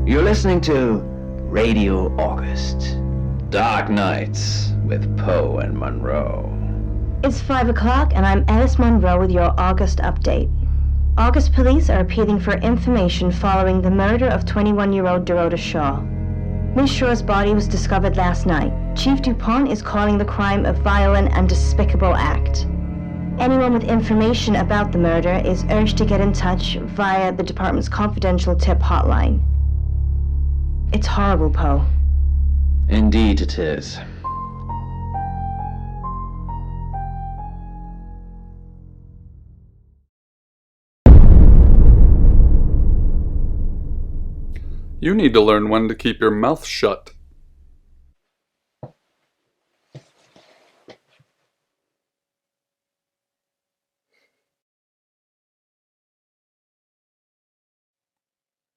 You're listening to Radio August. Dark Nights with Poe and Monroe. It's 5 o'clock and I'm Alice Monroe with your August update. August police are appealing for information following the murder of 21-year-old Dorota Shaw. Miss Shaw's body was discovered last night. Chief DuPont is calling the crime a violent and despicable act. Anyone with information about the murder is urged to get in touch via the department's confidential tip hotline. It's horrible, Poe. Indeed it is. You need to learn when to keep your mouth shut.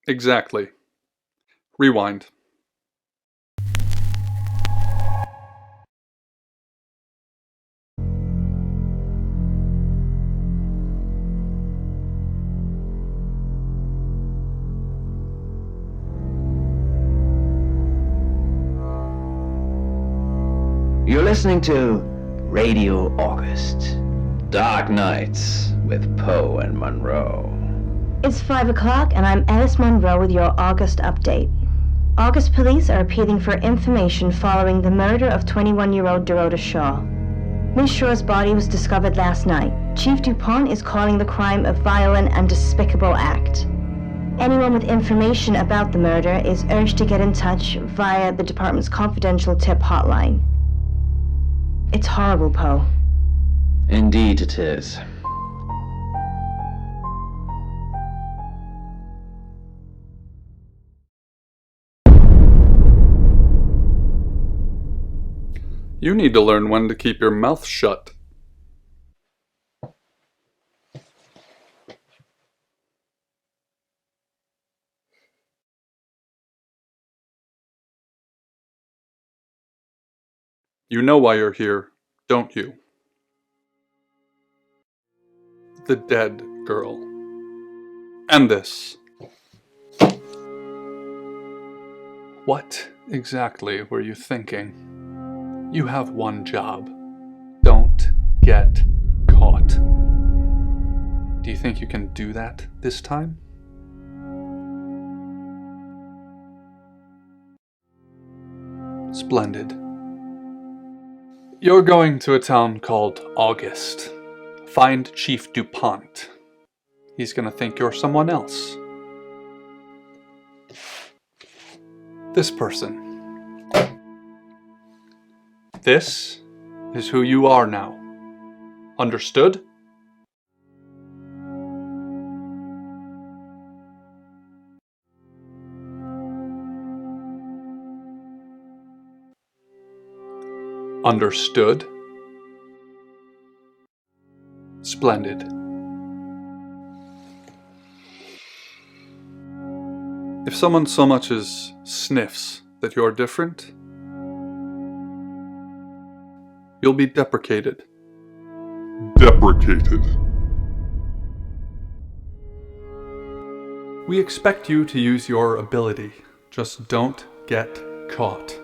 Exactly. Rewind. You're listening to Radio August. Dark Nights with Poe and Monroe. It's 5 o'clock and I'm Alice Monroe with your August update. August police are appealing for information following the murder of 21-year-old Dorota Shaw. Miss Shaw's body was discovered last night. Chief DuPont is calling the crime a violent and despicable act. Anyone with information about the murder is urged to get in touch via the department's confidential tip hotline. It's horrible, Poe. Indeed it is. You need to learn when to keep your mouth shut. You know why you're here, don't you? The dead girl. And this. What exactly were you thinking? You have one job. Don't get caught. Do you think you can do that this time? Splendid. You're going to a town called August. Find Chief DuPont. He's gonna think you're someone else. This person. This is who you are now. Understood? Understood? Splendid. If someone so much as sniffs that you're different, you'll be deprecated. Deprecated. We expect you to use your ability. Just don't get caught.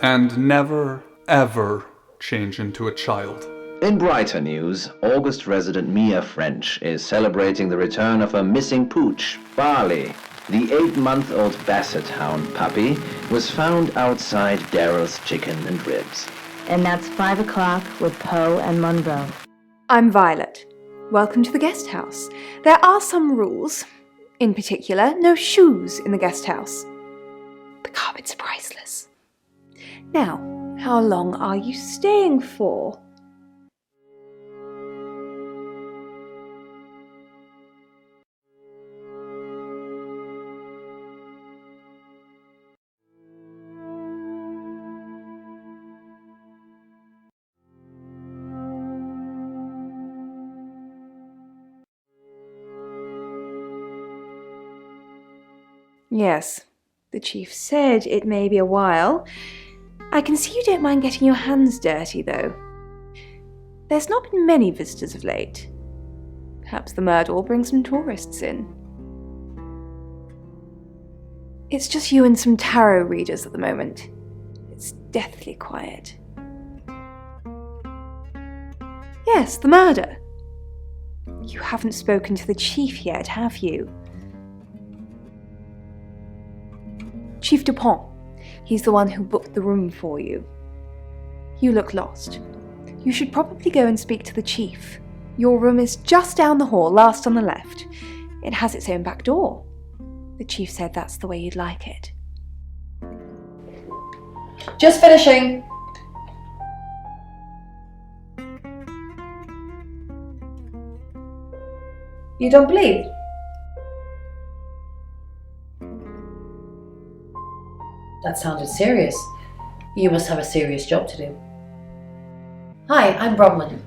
And never, ever change into a child. In brighter news, August resident Mia French is celebrating the return of her missing pooch, Barley. The 8-month-old Basset Hound puppy was found outside Daryl's Chicken and Ribs. And that's 5 o'clock with Poe and Monroe. I'm Violet. Welcome to the guest house. There are some rules. In particular, no shoes in the guest house. The carpets are priceless. Now, how long are you staying for? Yes, the chief said it may be a while. I can see you don't mind getting your hands dirty, though. There's not been many visitors of late. Perhaps the murder will bring some tourists in. It's just you and some tarot readers at the moment. It's deathly quiet. Yes, the murder. You haven't spoken to the chief yet, have you? Chief Dupont. He's the one who booked the room for you. You look lost. You should probably go and speak to the chief. Your room is just down the hall, last on the left. It has its own back door. The chief said that's the way you'd like it. Just finishing. You don't believe? That sounded serious. You must have a serious job to do. Hi, I'm Bronwyn.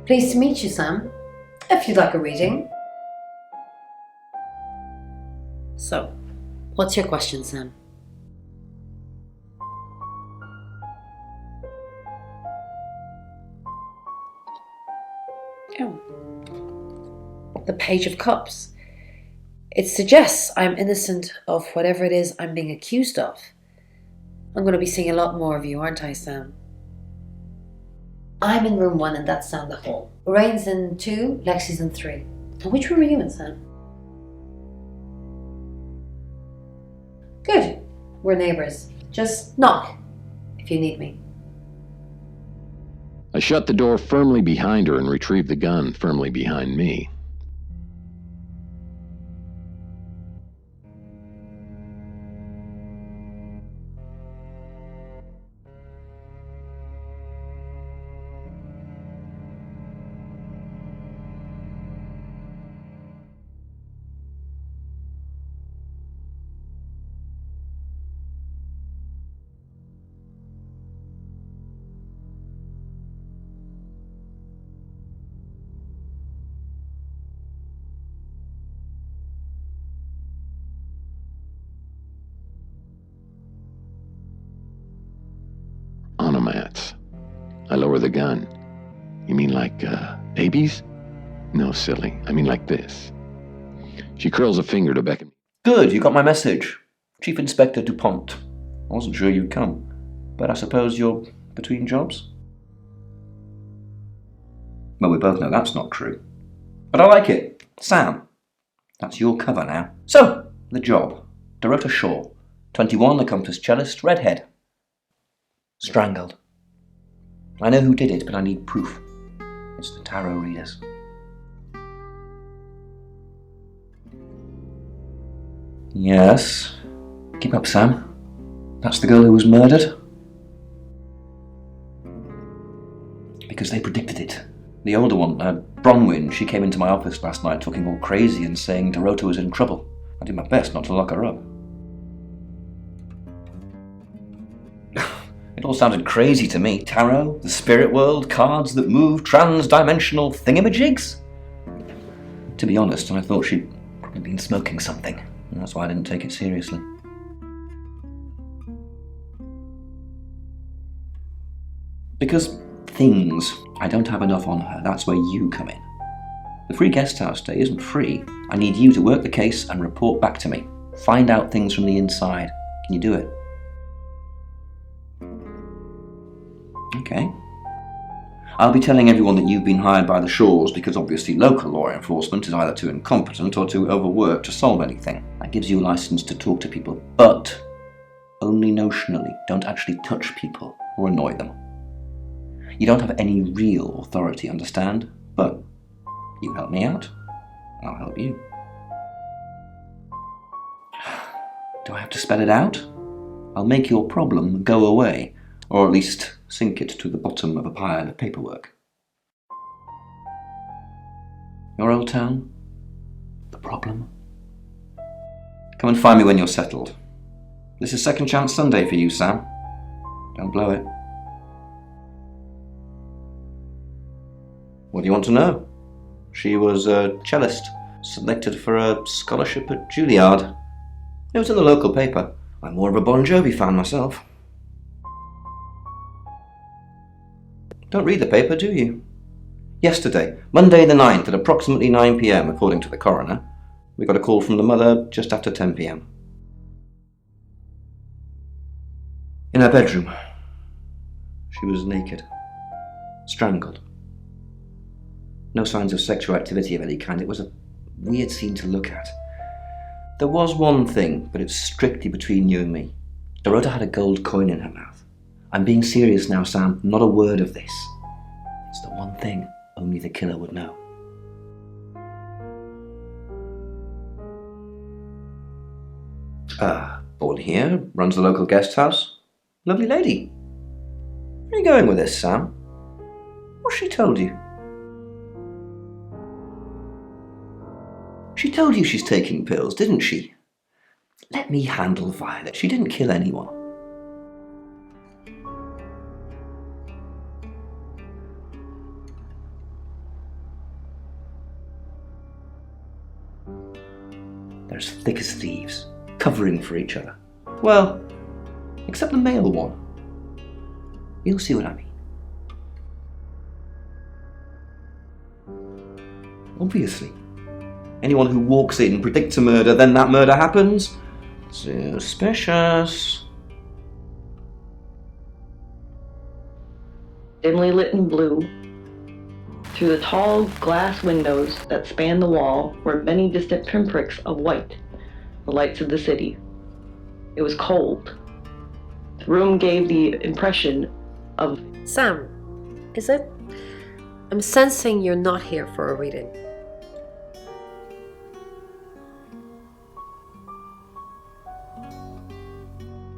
Pleased to meet you, Sam. If you'd like a reading. So, what's your question, Sam? Oh. The Page of Cups. It suggests I'm innocent of whatever it is I'm being accused of. I'm going to be seeing a lot more of you, aren't I, Sam? I'm in room 1 and that's down the hall. Lorraine's in 2, Lexi's in 3. And which room are you in, Sam? Good. We're neighbours. Just knock if you need me. I shut the door firmly behind her and retrieved the gun firmly behind me. Onomats. I lower the gun. You mean like, babies? No, silly. I mean like this. She curls a finger to beckon. Good, you got my message. Chief Inspector Dupont. I wasn't sure you'd come, but I suppose you're between jobs? Well, we both know that's not true. But I like it. Sam. That's your cover now. So, the job. Dorota Shaw. 21, accomplished cellist, redhead. Strangled. I know who did it, but I need proof. It's the tarot readers. Yes. Keep up, Sam. That's the girl who was murdered. Because they predicted it. The older one, Bronwyn, she came into my office last night talking all crazy and saying Dorota was in trouble. I did my best not to lock her up. It all sounded crazy to me. Tarot, the spirit world, cards that move, trans-dimensional thingamajigs. To be honest, I thought she'd probably been smoking something. And that's why I didn't take it seriously. Because things, I don't have enough on her. That's where you come in. The free guest house stay isn't free. I need you to work the case and report back to me. Find out things from the inside. Can you do it? Okay. I'll be telling everyone that you've been hired by the Shaws because obviously local law enforcement is either too incompetent or too overworked to solve anything. That gives you a license to talk to people, but only notionally. Don't actually touch people or annoy them. You don't have any real authority, understand? But you help me out, I'll help you. Do I have to spell it out? I'll make your problem go away, or at least sink it to the bottom of a pile of paperwork. Your old town? The problem? Come and find me when you're settled. This is Second Chance Sunday for you, Sam. Don't blow it. What do you want to know? She was a cellist, selected for a scholarship at Juilliard. It was in the local paper. I'm more of a Bon Jovi fan myself. Don't read the paper, do you? Yesterday, Monday the 9th at approximately 9 p.m, according to the coroner, We got a call from the mother just after 10 p.m. In her bedroom, she was naked, strangled. No signs of sexual activity of any kind. It was a weird scene to look at. There was one thing, but it's strictly between you and me. Dorota had a gold coin in her mouth. I'm being serious now, Sam. Not a word of this. It's the one thing only the killer would know. Born here, runs the local guest house. Lovely lady. Where are you going with this, Sam? What's she told you? She told you she's taking pills, didn't she? Let me handle Violet. She didn't kill anyone. They're as thick as thieves, covering for each other. Well, except the male one. You'll see what I mean. Obviously. Anyone who walks in, predicts a murder, then that murder happens? Suspicious. Dimly lit in blue, through the tall glass windows that spanned the wall were many distant pinpricks of white, the lights of the city. It was cold. The room gave the impression of... Sam, is it? I'm sensing you're not here for a reading.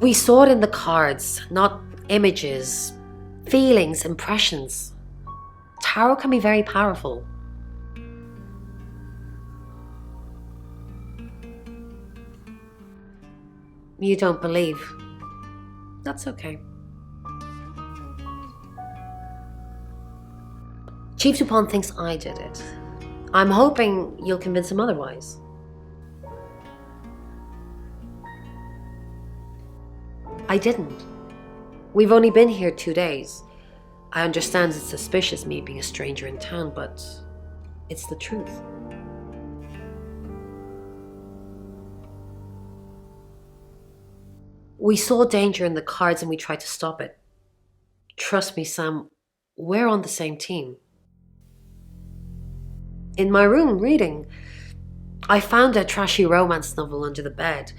We saw it in the cards, not images, feelings, impressions. Tarot can be very powerful. You don't believe. That's okay. Chief Dupont thinks I did it. I'm hoping you'll convince him otherwise. I didn't. We've only been here 2 days. I understand it's suspicious me being a stranger in town, but it's the truth. We saw danger in the cards and we tried to stop it. Trust me, Sam, we're on the same team. In my room, reading, I found a trashy romance novel under the bed.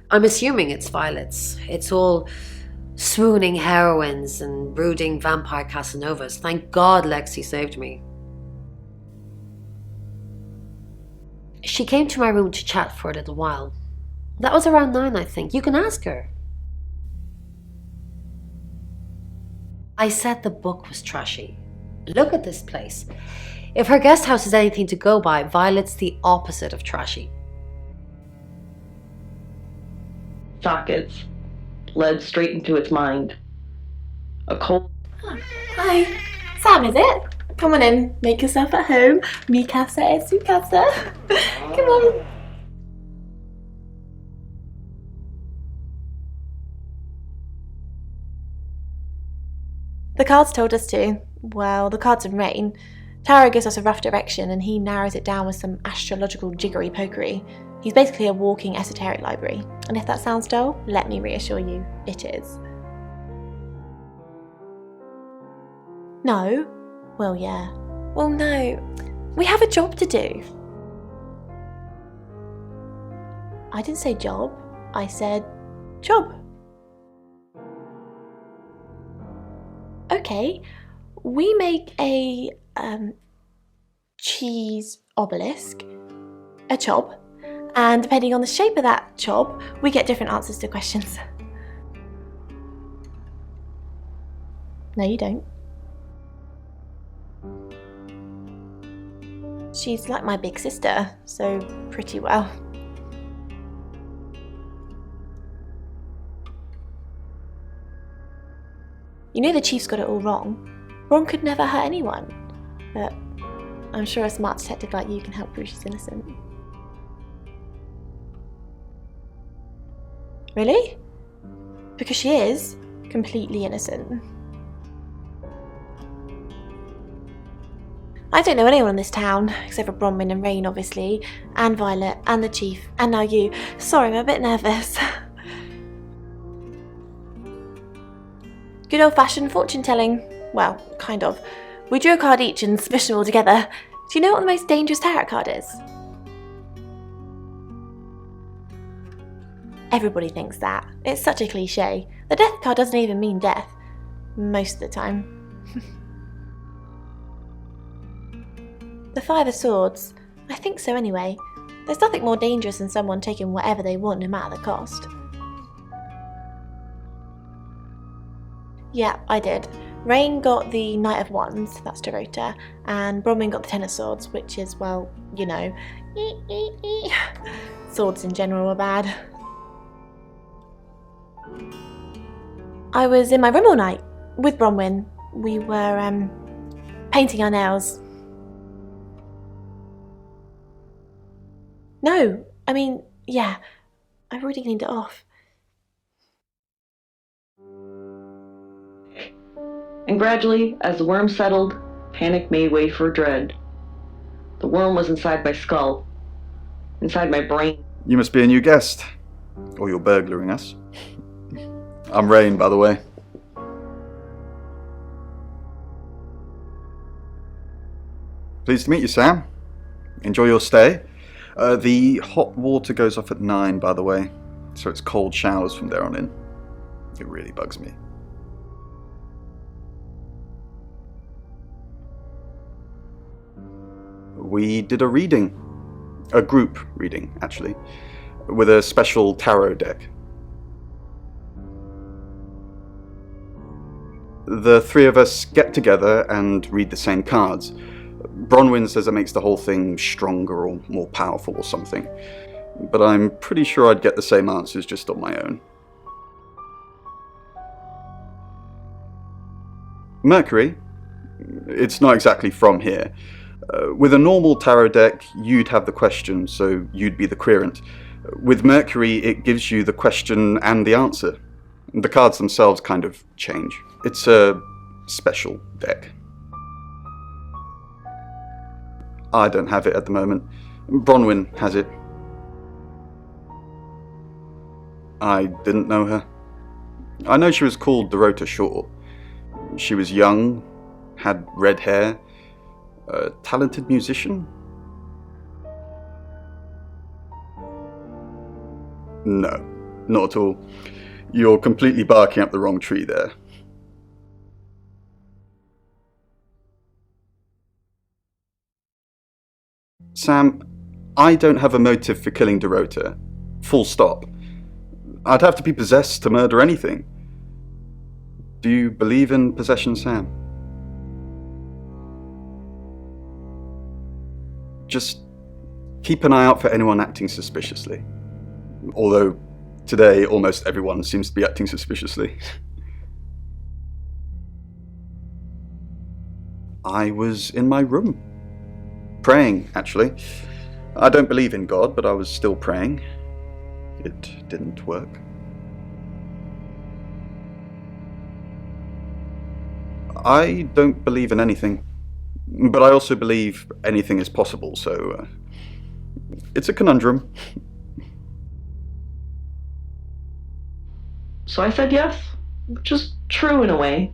I'm assuming it's Violet's. It's all swooning heroines and brooding vampire Casanovas. Thank God Lexi saved me. She came to my room to chat for a little while. That was around 9, I think. You can ask her. I said the book was trashy. Look at this place. If her guest house is anything to go by, Violet's the opposite of trashy. sockets led straight into its mind. A cold... Hi, Sam, is it? Come on in, make yourself at home. Mi casa es su casa. Come on. The cards told us to. Well, the cards in rain. Tarot gives us a rough direction and he narrows it down with some astrological jiggery-pokery. He's basically a walking esoteric library. And if that sounds dull, let me reassure you, it is. No? Well, yeah. Well, no. We have a job to do. I didn't say job. I said job. Okay. We make a cheese obelisk, a chob, and depending on the shape of that chob, we get different answers to questions. No, you don't. She's like my big sister, so pretty well. You know the chief's got it all wrong. Ron could never hurt anyone, but I'm sure a smart detective like you can help prove she's innocent. Really? Because she is completely innocent. I don't know anyone in this town, except for Bronwyn and Rain, obviously, and Violet, and the Chief, and now you. Sorry, I'm a bit nervous. Good old-fashioned fortune-telling. Well, kind of. We drew a card each and smushed them all together. Do you know what the most dangerous tarot card is? Everybody thinks that. It's such a cliché. The death card doesn't even mean death. Most of the time. The Five of Swords. I think so anyway. There's nothing more dangerous than someone taking whatever they want no matter the cost. Yeah, I did. Rain got the Knight of Wands, that's Dorota, and Bronwyn got the Ten of Swords, which is, well, you know, swords in general are bad. I was in my room all night with Bronwyn. We were painting our nails. No, I mean, yeah, I've already cleaned it off. And gradually, as the worm settled, panic made way for dread. The worm was inside my skull, inside my brain. You must be a new guest, or you're burglaring us. I'm Rain, by the way. Pleased to meet you, Sam. Enjoy your stay. The hot water goes off at 9, by the way, so it's cold showers from there on in. It really bugs me. We did a reading. A group reading, actually, with a special tarot deck. The three of us get together and read the same cards. Bronwyn says it makes the whole thing stronger or more powerful or something, but I'm pretty sure I'd get the same answers just on my own. Mercury? It's not exactly from here. With a normal tarot deck, you'd have the question, so you'd be the querent. With Mercury, it gives you the question and the answer. The cards themselves kind of change. It's a special deck. I don't have it at the moment. Bronwyn has it. I didn't know her. I know she was called Dorota Shaw. She was young, had red hair, a talented musician? No, not at all. You're completely barking up the wrong tree there. Sam, I don't have a motive for killing Dorota. Full stop. I'd have to be possessed to murder anything. Do you believe in possession, Sam? Just keep an eye out for anyone acting suspiciously. Although, today, almost everyone seems to be acting suspiciously. I was in my room. Praying, actually. I don't believe in God, but I was still praying. It didn't work. I don't believe in anything, but I also believe anything is possible, so it's a conundrum. So I said yes, which is true in a way.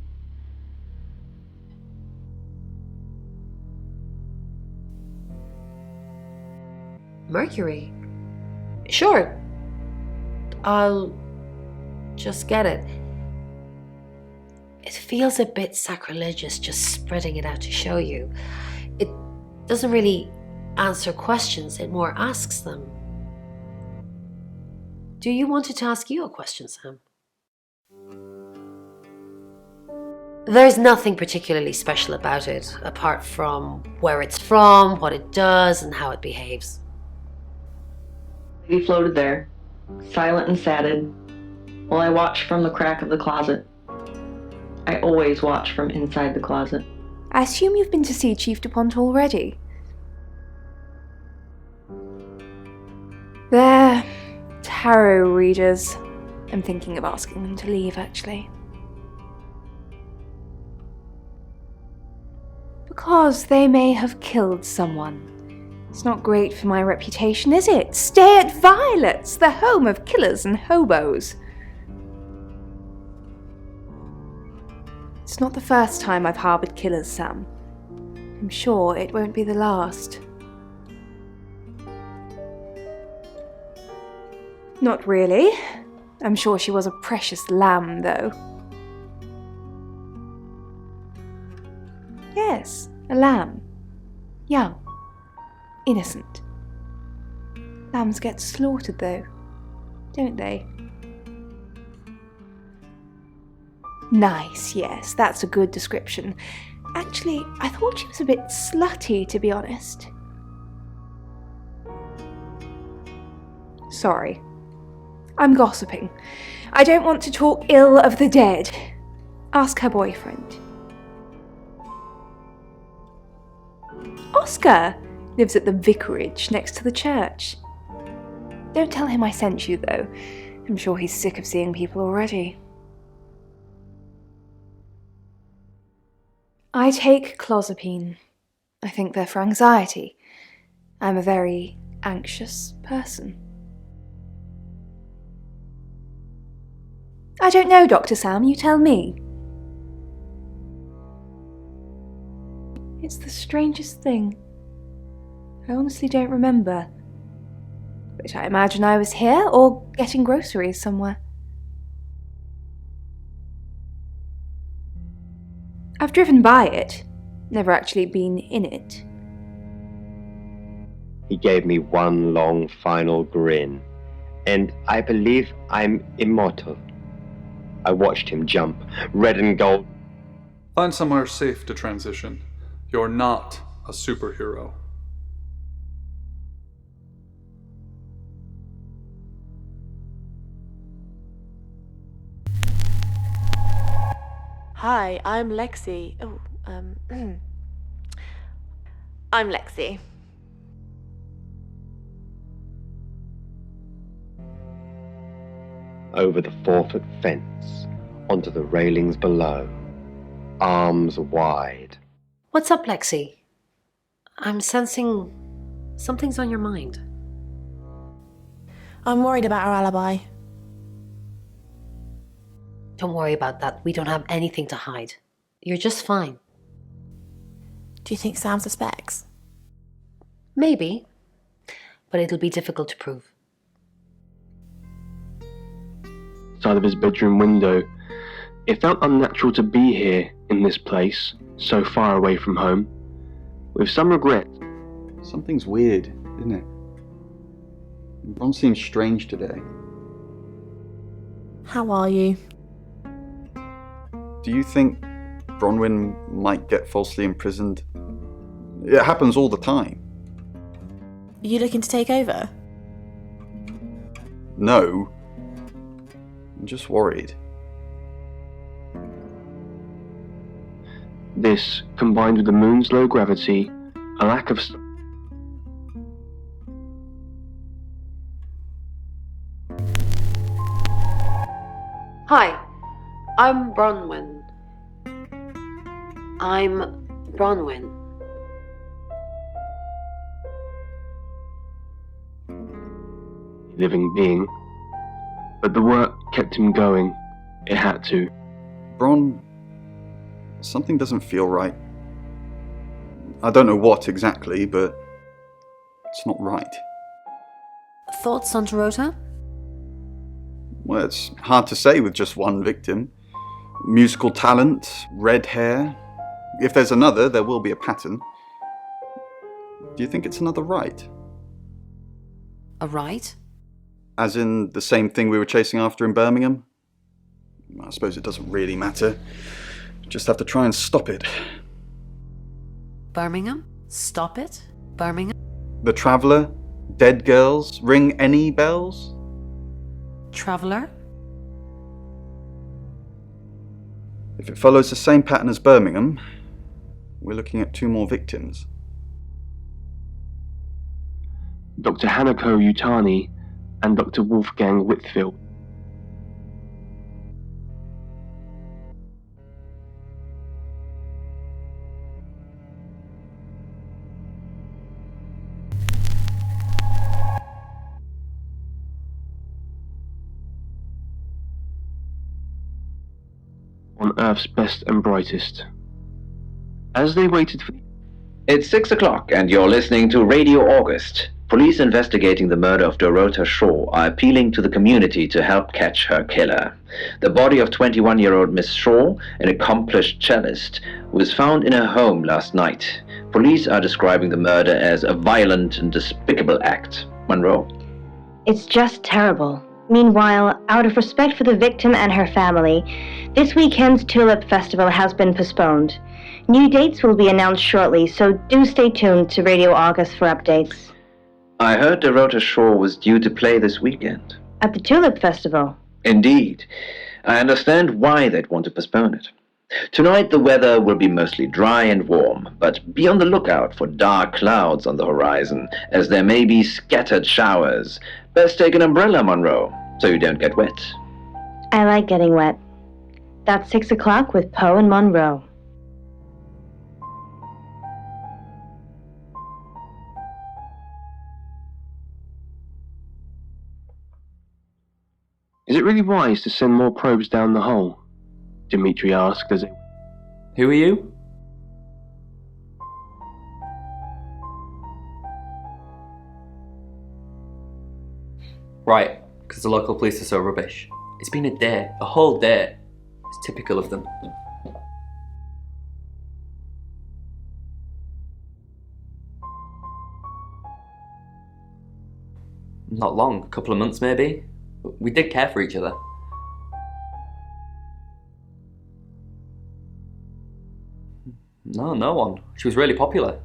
Mercury? Sure. I'll just get it. It feels a bit sacrilegious just spreading it out to show you. It doesn't really answer questions, it more asks them. Do you want it to ask you a question, Sam? There's nothing particularly special about it, apart from where it's from, what it does, and how it behaves. He floated there, silent and saddened, while I watched from the crack of the closet. I always watch from inside the closet. I assume you've been to see Chief DuPont already. They're tarot readers. I'm thinking of asking them to leave, actually. For because they may have killed someone. It's not great for my reputation, is it? Stay at Violet's, the home of killers and hobos. It's not the first time I've harboured killers, Sam. I'm sure it won't be the last. Not really. I'm sure she was a precious lamb, though. Yes, a lamb. Young. Innocent. Lambs get slaughtered, though, don't they? Nice, yes, that's a good description. Actually, I thought she was a bit slutty, to be honest. Sorry. I'm gossiping. I don't want to talk ill of the dead. Ask her boyfriend. Oscar lives at the vicarage next to the church. Don't tell him I sent you, though. I'm sure he's sick of seeing people already. I take clozapine. I think they're for anxiety. I'm a very anxious person. I don't know, Dr. Sam, you tell me. It's the strangest thing. I honestly don't remember. But I imagine I was here or getting groceries somewhere. I've driven by it, never actually been in it. He gave me one long final grin, and I believe I'm immortal. I watched him jump, red and gold. Find somewhere safe to transition. You're not a superhero. Hi, I'm Lexi. Oh, I'm Lexi. Over the 4-foot fence, onto the railings below, arms wide. What's up, Lexi? I'm sensing something's on your mind. I'm worried about our alibi. Don't worry about that. We don't have anything to hide. You're just fine. Do you think Sam suspects? Maybe, but it'll be difficult to prove. Side of his bedroom window. It felt unnatural to be here in this place, so far away from home. With some regret. Something's weird, isn't it? Ron seems strange today. How are you? Do you think Bronwyn might get falsely imprisoned? It happens all the time. Are you looking to take over? No. I'm just worried. This, combined with the moon's low gravity, a lack of... Hi, I'm Bronwyn. I'm Bronwyn. living being. But the work kept him going. It had to. Bron, something doesn't feel right. I don't know what exactly, but it's not right. Thoughts, Santa Rota? Well, it's hard to say with just one victim. Musical talent, red hair. If there's another, there will be a pattern. Do you think it's another right? A right? As in the same thing we were chasing after in Birmingham? I suppose it doesn't really matter. Just have to try and stop it. Birmingham? Stop it? Birmingham? The Traveller? Dead girls? Ring any bells? Traveller? If it follows the same pattern as Birmingham, we're looking at 2 more victims. Dr. Hanako Yutani and Dr. Wolfgang Whitfield. from Earth's best and brightest. As they waited for... It's 6 o'clock and you're listening to Radio August. Police investigating the murder of Dorota Shaw are appealing to the community to help catch her killer. The body of 21-year-old Miss Shaw, an accomplished cellist, was found in her home last night. Police are describing the murder as a violent and despicable act. Monroe? It's just terrible. Meanwhile, out of respect for the victim and her family, this weekend's Tulip Festival has been postponed. New dates will be announced shortly, so do stay tuned to Radio August for updates. I heard Dorota Shaw was due to play this weekend. At the Tulip Festival? Indeed. I understand why they'd want to postpone it. Tonight the weather will be mostly dry and warm, but be on the lookout for dark clouds on the horizon, as there may be scattered showers. Best take an umbrella, Monroe, so you don't get wet. I like getting wet. That's 6 o'clock with Poe and Monroe. Is it really wise to send more probes down the hole? Dimitri asked as they... Who are you? Right, because the local police are so rubbish. It's been a day, a whole day. It's typical of them. Not long, a couple of months maybe. We did care for each other. No one. She was really popular.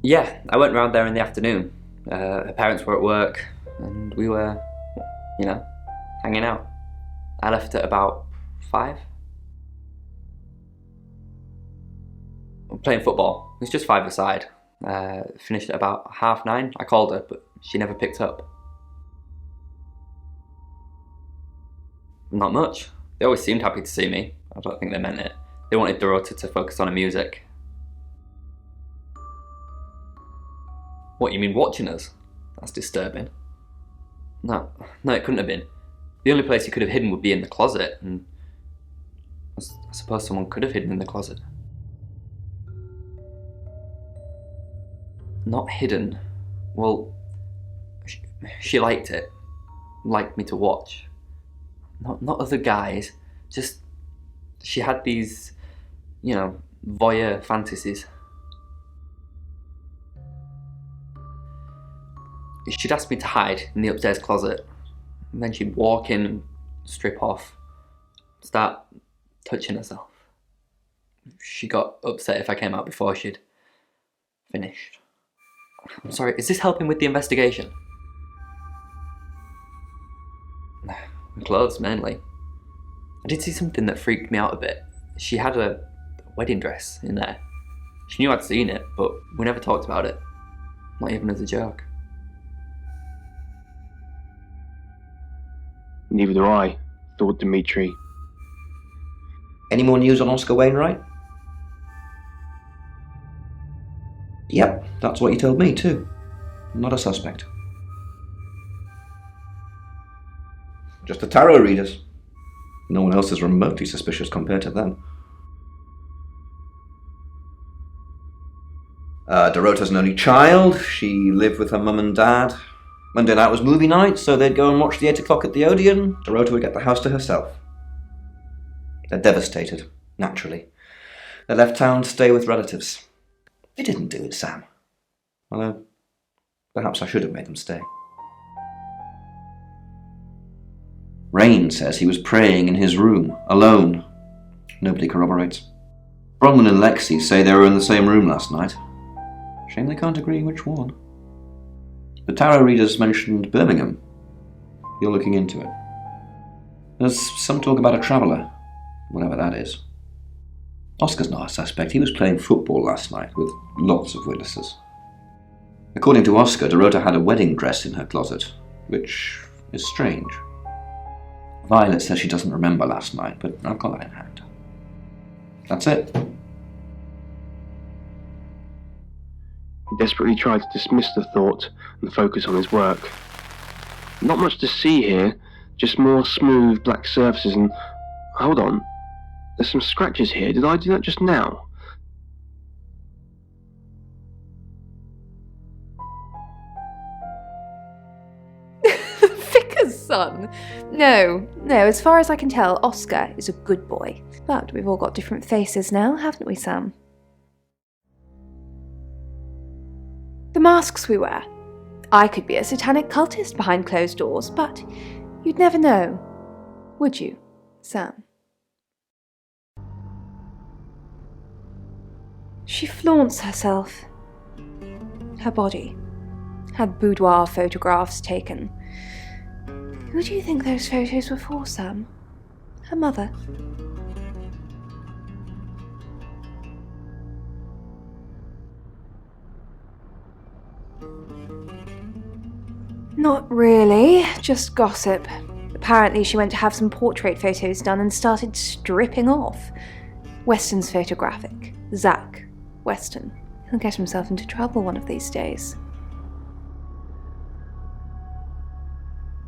Yeah, I went round there in the afternoon. Her parents were at work, and we were, hanging out. I left at about 5. Playing football. It was just 5-a-side. Finished at about 9:30. I called her, but she never picked up. Not much. They always seemed happy to see me. I don't think they meant it. They wanted Dorota to focus on her music. What, you mean watching us? That's disturbing. No, it couldn't have been. The only place you could have hidden would be in the closet, and I suppose someone could have hidden in the closet. Not hidden. Well, she liked it. Liked me to watch. Not other guys. Just, she had these, voyeur fantasies. She'd ask me to hide in the upstairs closet. And then she'd walk in and strip off. Start touching herself. She got upset if I came out before she'd finished. I'm sorry, is this helping with the investigation? Clothes, mainly. I did see something that freaked me out a bit. She had a wedding dress in there. She knew I'd seen it, but we never talked about it. Not even as a joke. Neither do I, thought Dimitri. Any more news on Oscar Wainwright? Yep, that's what he told me too. Not a suspect. Just the tarot readers. No one else is remotely suspicious compared to them. Dorota's an only child. She lived with her mum and dad. Monday night was movie night, so they'd go and watch the 8 o'clock at the Odeon. Dorota would get the house to herself. They're devastated, naturally. They left town to stay with relatives. They didn't do it, Sam. Although, perhaps I should have made them stay. Rain says he was praying in his room, alone. Nobody corroborates. Bronwyn and Lexi say they were in the same room last night. Shame they can't agree which one. The tarot readers mentioned Birmingham. You're looking into it. There's some talk about a traveller, whatever that is. Oscar's not a suspect. He was playing football last night with lots of witnesses. According to Oscar, Dorota had a wedding dress in her closet, which is strange. Violet says she doesn't remember last night, but I've got that in hand. That's it. He desperately tried to dismiss the thought and focus on his work. Not much to see here, just more smooth black surfaces and... Hold on, there's some scratches here. Did I do that just now? Vicar's son? No, as far as I can tell, Oscar is a good boy. But we've all got different faces now, haven't we, Sam? The masks we wear. I could be a satanic cultist behind closed doors, but you'd never know, would you, Sam? She flaunts herself. Her body. Had boudoir photographs taken. Who do you think those photos were for, Sam? Her mother? Not really, just gossip. Apparently she went to have some portrait photos done and started stripping off. Weston's photographic. Zach Weston. He'll get himself into trouble one of these days.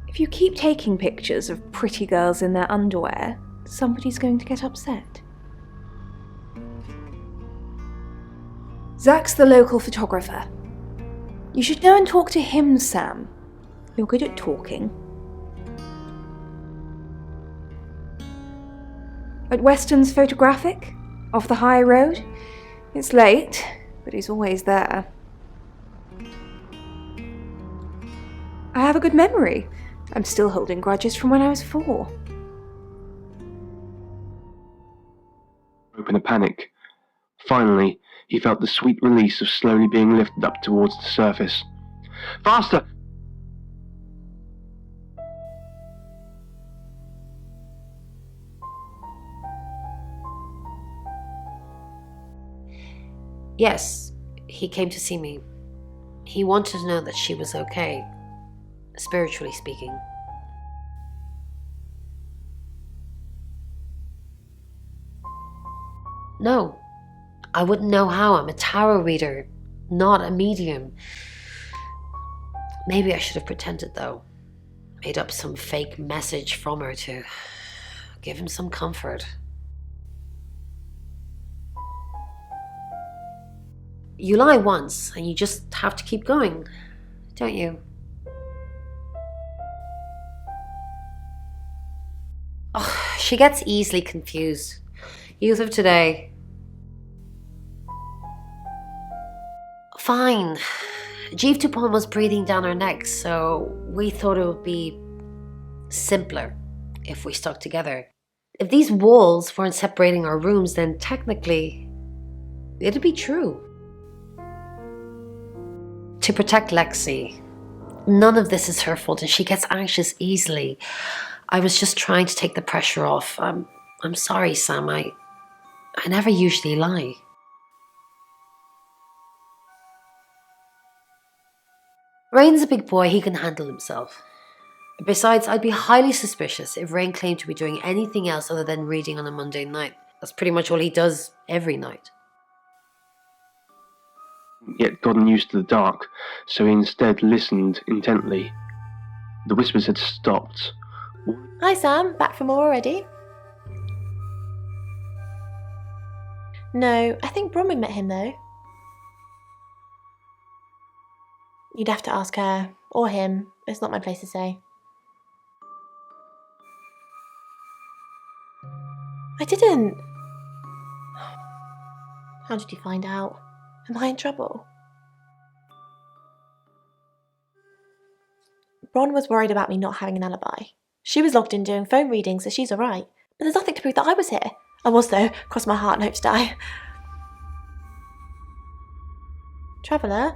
If you keep taking pictures of pretty girls in their underwear, somebody's going to get upset. Zach's the local photographer. You should go and talk to him, Sam. You're good at talking. At Weston's photographic, off the high road. It's late, but he's always there. I have a good memory. I'm still holding grudges from when I was 4. In a panic. Finally, he felt the sweet release of slowly being lifted up towards the surface. Faster! Yes, he came to see me. He wanted to know that she was okay, spiritually speaking. No, I wouldn't know how. I'm a tarot reader, not a medium. Maybe I should have pretended, though. Made up some fake message from her to give him some comfort. You lie once, and you just have to keep going, don't you? Oh, she gets easily confused. Youth of today. Fine. Jeeve Dupont was breathing down her neck, so we thought it would be simpler if we stuck together. If these walls weren't separating our rooms, then technically, it'd be true. To protect Lexi. None of this is her fault, and she gets anxious easily. I was just trying to take the pressure off. I'm sorry, Sam. I never usually lie. Rain's a big boy. He can handle himself. Besides, I'd be highly suspicious if Rain claimed to be doing anything else other than reading on a Monday night. That's pretty much all he does every night. Yet gotten used to the dark, so he instead listened intently. The whispers had stopped. Hi Sam, back for more already? No, I think Bronwyn met him though. You'd have to ask her, or him. It's not my place to say. I didn't. How did you find out? Am I in trouble? Bron was worried about me not having an alibi. She was logged in doing phone readings, so she's alright. But there's nothing to prove that I was here. I was though, cross my heart and hope to die. Traveller?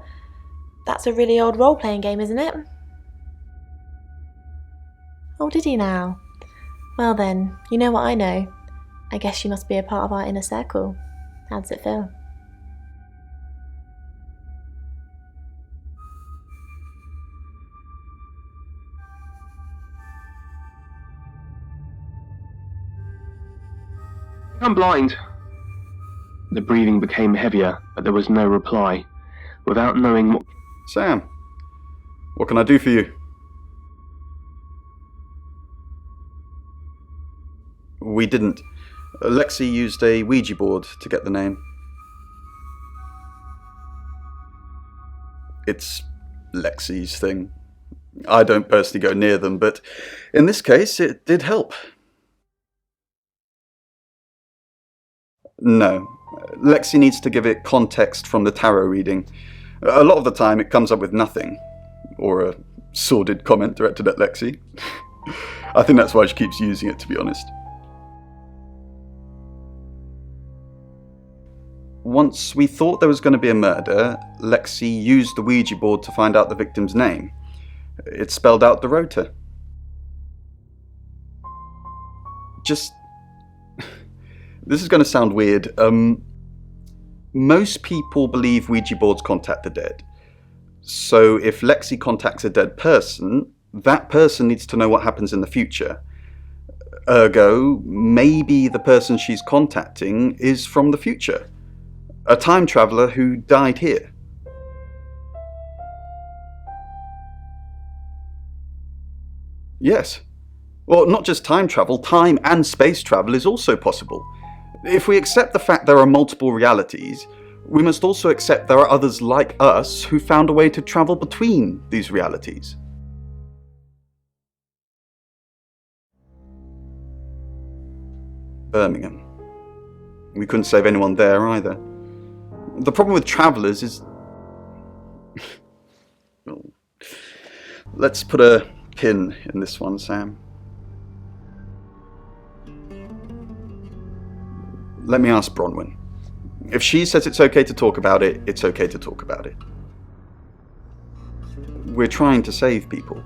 That's a really old role-playing game, isn't it? Oh, did he now? Well then, you know what I know. I guess you must be a part of our inner circle. How does it feel? I'm blind. The breathing became heavier, but there was no reply. Without knowing what... Sam, what can I do for you? We didn't. Lexi used a Ouija board to get the name. It's Lexi's thing. I don't personally go near them, but in this case, it did help. No. Lexi needs to give it context from the tarot reading. A lot of the time, it comes up with nothing. Or a sordid comment directed at Lexi. I think that's why she keeps using it, to be honest. Once we thought there was going to be a murder, Lexi used the Ouija board to find out the victim's name. It spelled out Dorota. Just... This is going to sound weird. Most people believe Ouija boards contact the dead. So if Lexi contacts a dead person, that person needs to know what happens in the future. Ergo, maybe the person she's contacting is from the future. A time traveller who died here. Yes. Well, not just time travel, time and space travel is also possible. If we accept the fact there are multiple realities, we must also accept there are others like us who found a way to travel between these realities. Birmingham. We couldn't save anyone there either. The problem with travellers is... Well, let's put a pin in this one, Sam. Let me ask Bronwyn. If she says it's okay to talk about it, it's okay to talk about it. We're trying to save people.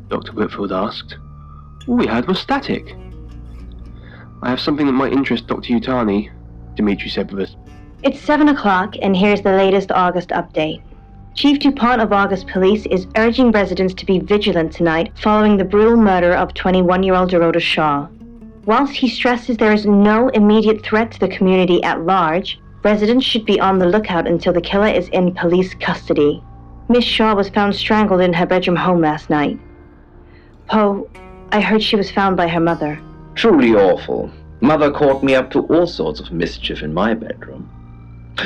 Dr. Whitfield asked. All we had was static. I have something that might interest Dr. Yutani, Dimitri said with us. It's 7 o'clock, and here's the latest August update. Chief DuPont of August Police is urging residents to be vigilant tonight following the brutal murder of 21-year-old Dorota Shaw. Whilst he stresses there is no immediate threat to the community at large, residents should be on the lookout until the killer is in police custody. Miss Shaw was found strangled in her bedroom home last night. Poe, I heard she was found by her mother. Truly awful. Mother caught me up to all sorts of mischief in my bedroom.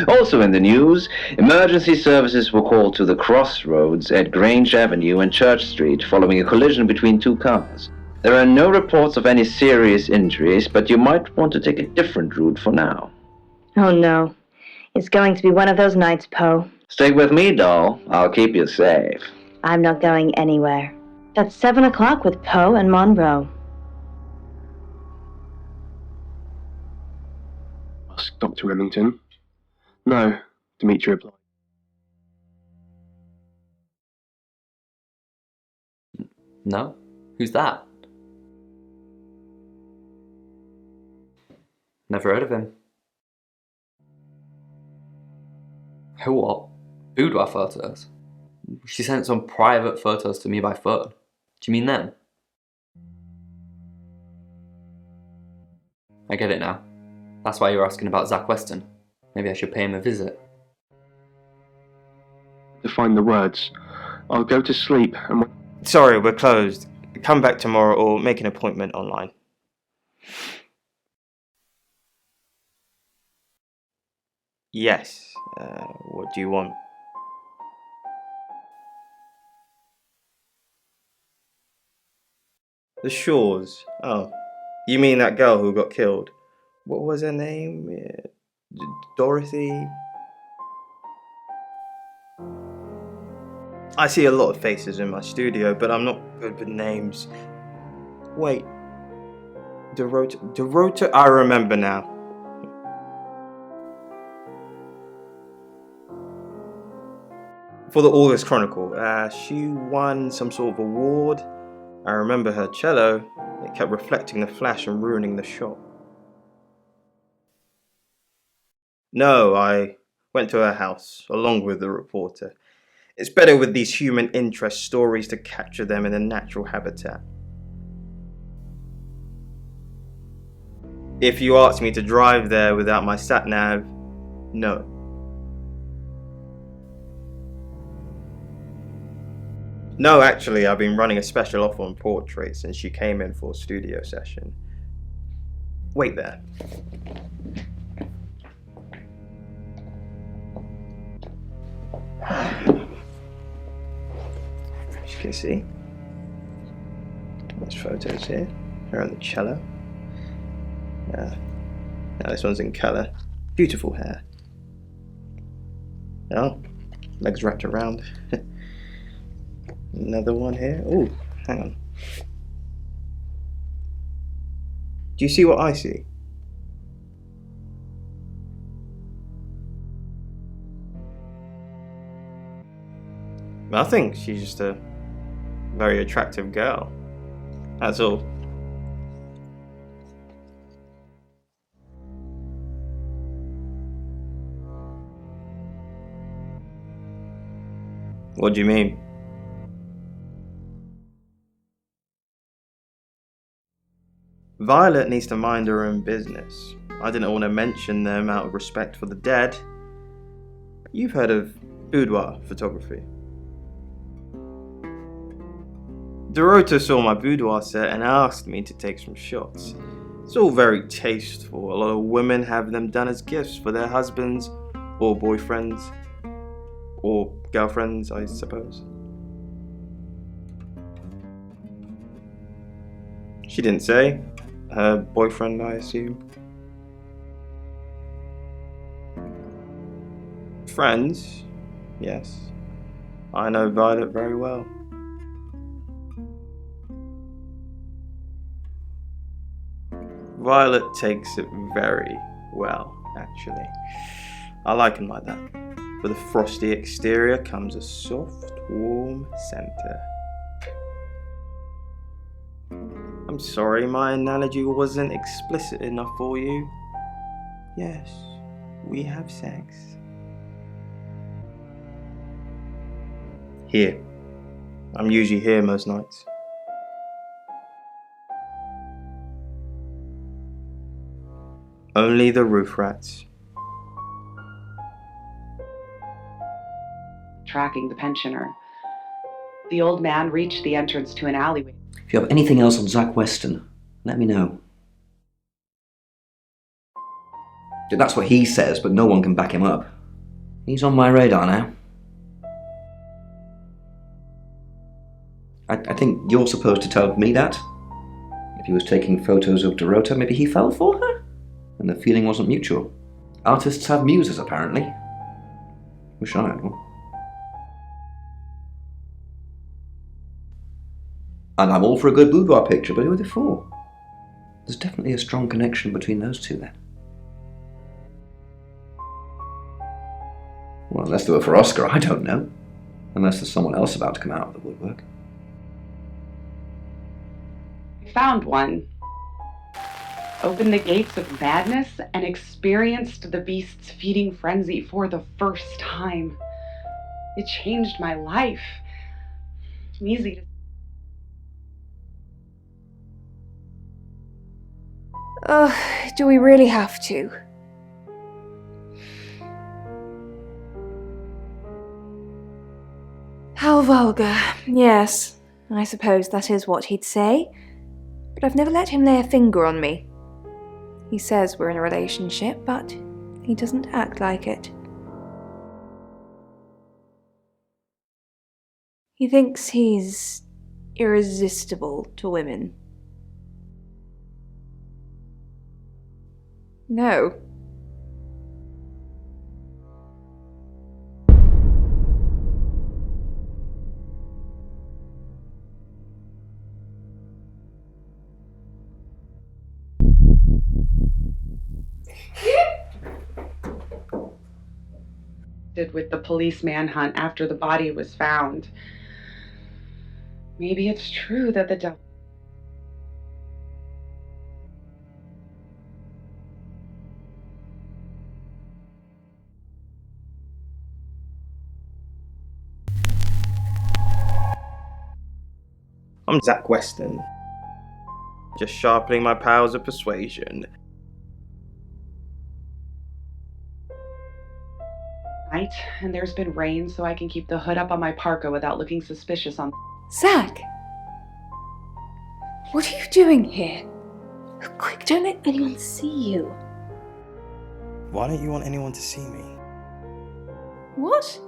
Also in the news, emergency services were called to the crossroads at Grange Avenue and Church Street following a collision between two cars. There are no reports of any serious injuries, but you might want to take a different route for now. Oh no. It's going to be one of those nights, Poe. Stick with me, doll. I'll keep you safe. I'm not going anywhere. That's 7 o'clock with Poe and Monroe. Asked Dr. Remington. No, Dimitri replied. No? Who's that? Never heard of him. Who what? Boudoir photos? She sent some private photos to me by phone. Do you mean them? I get it now. That's why you're asking about Zach Weston. Maybe I should pay him a visit. To find the words. I'll go to sleep and... Sorry, we're closed. Come back tomorrow or make an appointment online. Yes. What do you want? The Shores. Oh, you mean that girl who got killed? What was her name? Dorothy? I see a lot of faces in my studio, but I'm not good with names. Wait. Dorota, I remember now. For the August Chronicle, she won some sort of award. I remember her cello. It kept reflecting the flash and ruining the shot. No, I went to her house, along with the reporter. It's better with these human interest stories to capture them in a natural habitat. If you asked me to drive there without my sat-nav, no. No, actually, I've been running a special offer on portraits since she came in for a studio session. Wait there. As you can see, there's photos here. Her on the cello. Now this one's in colour. Beautiful hair. Oh, legs wrapped around. Another one here. Oh, hang on. Do you see what I see? Nothing. She's just a very attractive girl. That's all. What do you mean? Violet needs to mind her own business. I didn't want to mention them out of respect for the dead. You've heard of boudoir photography. Dorota saw my boudoir set and asked me to take some shots. It's all very tasteful. A lot of women have them done as gifts for their husbands or boyfriends. Or girlfriends, I suppose. She didn't say. Her boyfriend, I assume. Friends, yes. I know Violet very well. Violet takes it very well, actually. I like him like that. With a frosty exterior comes a soft, warm center. I'm sorry my analogy wasn't explicit enough for you. Yes, we have sex. Here. I'm usually here most nights. Only the roof rats. Tracking the pensioner. The old man reached the entrance to an alleyway. If you have anything else on Zach Weston, let me know. That's what he says, but no one can back him up. He's on my radar now. I think you're supposed to tell me that. If he was taking photos of Dorota, maybe he fell for her? And the feeling wasn't mutual. Artists have muses, apparently. Wish I had one. And I'm all for a good boudoir picture, but who are they for? There's definitely a strong connection between those two then. Well, unless they were for Oscar, I don't know. Unless there's someone else about to come out of the woodwork. I found one. Opened the gates of madness and experienced the beast's feeding frenzy for the first time. It changed my life. Easy to... Do we really have to? How vulgar. Yes, I suppose that is what he'd say. But I've never let him lay a finger on me. He says we're in a relationship, but he doesn't act like it. He thinks he's irresistible to women. No. With the police manhunt after the body was found. Maybe it's true that the devil... I'm Zach Weston. Just sharpening my powers of persuasion. Night, and there's been rain, so I can keep the hood up on my parka without looking suspicious on... Zach! What are you doing here? Quick, don't let anyone see you. Why don't you want anyone to see me? What?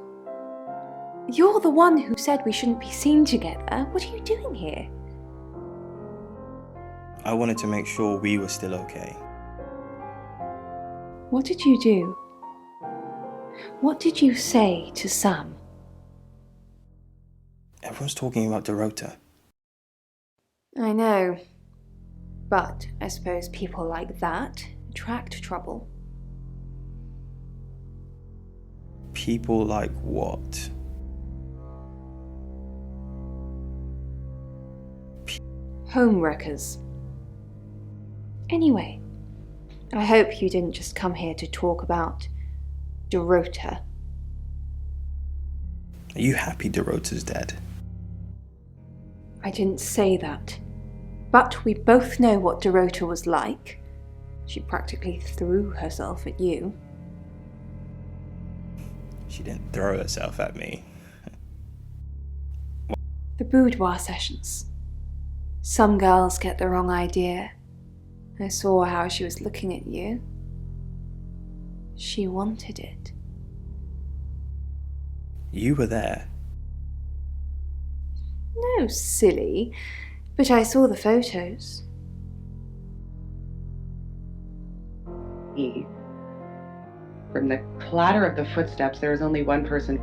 You're the one who said we shouldn't be seen together. What are you doing here? I wanted to make sure we were still okay. What did you do? What did you say to Sam? Everyone's talking about Dorota. I know. But I suppose people like that attract trouble. People like what? Homewreckers. Anyway, I hope you didn't just come here to talk about Dorota. Are you happy Dorota's dead? I didn't say that. But we both know what Dorota was like. She practically threw herself at you. She didn't throw herself at me. The boudoir sessions. Some girls get the wrong idea. I saw how she was looking at you. She wanted it. You were there. No, silly. But I saw the photos. From the clatter of the footsteps, there is only one person.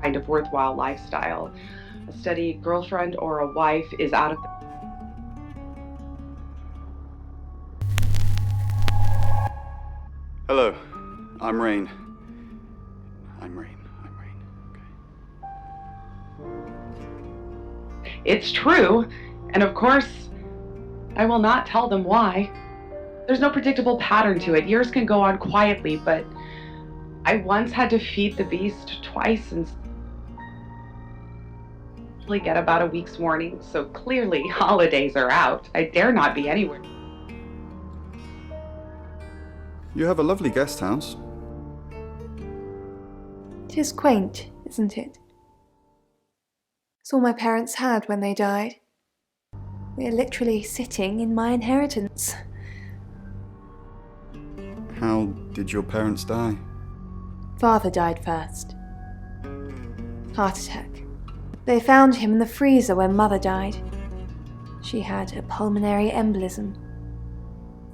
Kind of worthwhile lifestyle. A steady girlfriend or a wife is out of the... Hello, I'm Rain. It's true, and of course, I will not tell them why. There's no predictable pattern to it. Years can go on quietly, but I once had to feed the beast twice and usually get about a week's warning, so clearly holidays are out. I dare not be anywhere. You have a lovely guest house. It is quaint, isn't it? It's all my parents had when they died. We are literally sitting in my inheritance. How did your parents die? Father died first. Heart attack. They found him in the freezer when Mother died. She had a pulmonary embolism.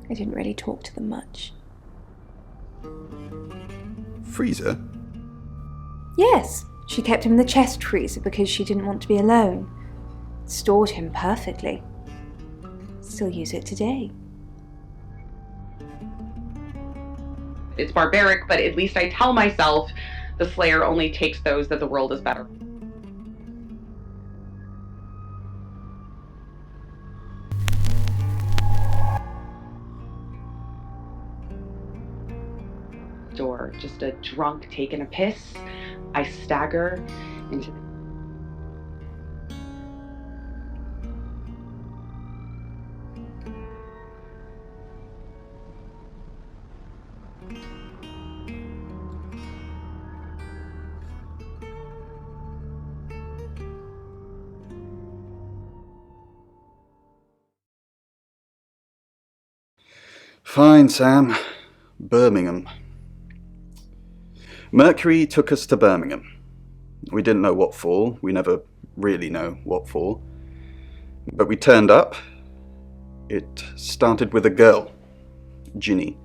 I didn't really talk to them much. Freezer? Yes, she kept him in the chest freezer because she didn't want to be alone. Stored him perfectly. Still use it today. It's barbaric, but at least I tell myself the Slayer only takes those that the world is better. Door, just a drunk taking a piss. I stagger into the... Fine, Sam. Birmingham. Mercury took us to Birmingham. We didn't know what for. We never really know what for. But we turned up. It started with a girl, Ginny.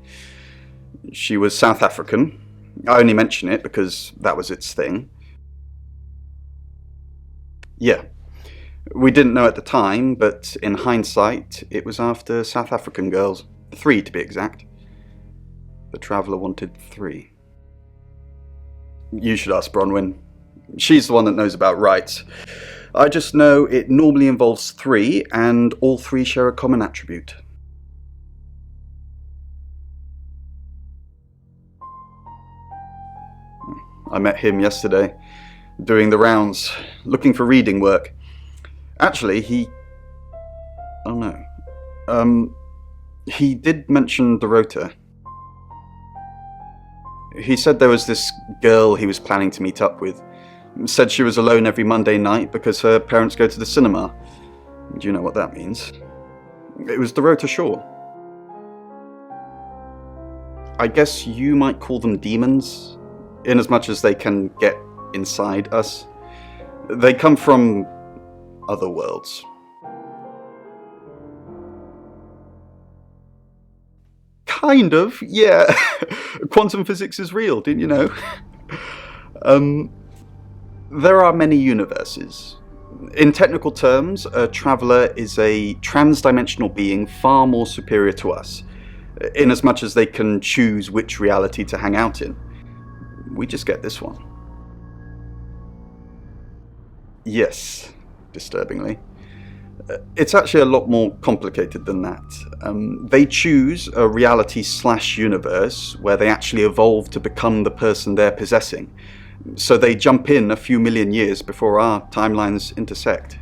She was South African. I only mention it because that was its thing. Yeah. We didn't know at the time, but in hindsight, it was after South African girls. 3 to be exact. The Traveller wanted 3. You should ask Bronwyn. She's the one that knows about rights. I just know it normally involves 3, and all 3 share a common attribute. I met him yesterday, doing the rounds, looking for reading work. Actually, he did mention Dorota. He said there was this girl he was planning to meet up with. Said she was alone every Monday night because her parents go to the cinema. Do you know what that means? It was Dorota Shaw. I guess you might call them demons, in as much as they can get inside us. They come from other worlds. Kind of, yeah. Quantum physics is real, didn't you know? There are many universes. In technical terms, a traveller is a trans-dimensional being far more superior to us, in as much as they can choose which reality to hang out in. We just get this one. Yes, disturbingly. It's actually a lot more complicated than that. They choose a reality/universe where they actually evolve to become the person they're possessing. So they jump in a few million years before our timelines intersect.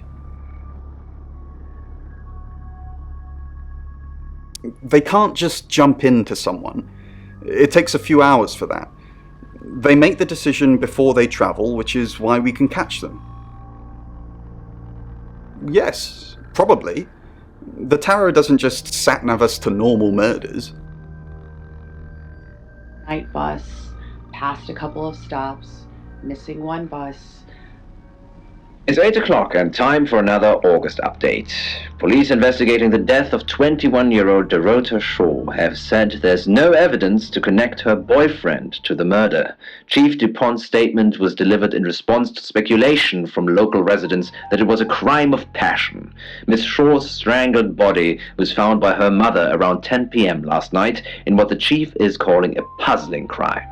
They can't just jump into someone. It takes a few hours for that. They make the decision before they travel, which is why we can catch them. Yes, probably. The tarot doesn't just sat-nav us to normal murders. Night bus, passed a couple of stops, missing one bus. It's 8 o'clock and time for another August update. Police investigating the death of 21-year-old Dorota Shaw have said there's no evidence to connect her boyfriend to the murder. Chief DuPont's statement was delivered in response to speculation from local residents that it was a crime of passion. Miss Shaw's strangled body was found by her mother around 10 p.m. last night in what the chief is calling a puzzling crime.